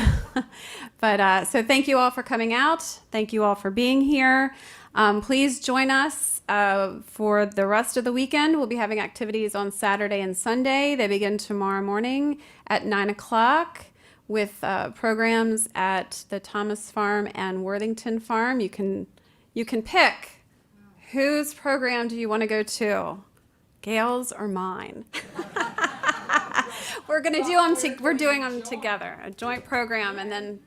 But so thank you all for coming out. Thank you all for being here. Please join us for the rest of the weekend. We'll be having activities on Saturday and Sunday. They begin tomorrow morning at 9 o'clock with programs at the Thomas Farm and Worthington Farm. You can pick whose program do you want to go to, Gail's or mine. We're going to do them. We're doing them together, a joint program, and then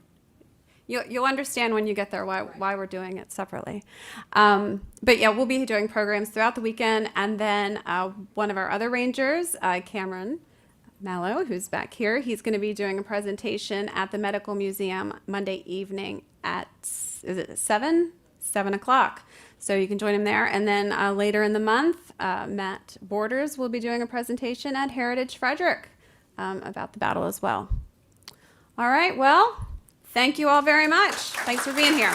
you'll understand when you get there why we're doing it separately. But yeah, we'll be doing programs throughout the weekend, and then one of our other rangers, Cameron Mallow, who's back here, he's going to be doing a presentation at the Medical Museum Monday evening at 7 o'clock. So you can join him there. And then later in the month, Matt Borders will be doing a presentation at Heritage Frederick about the battle as well. All right, well, thank you all very much. Thanks for being here.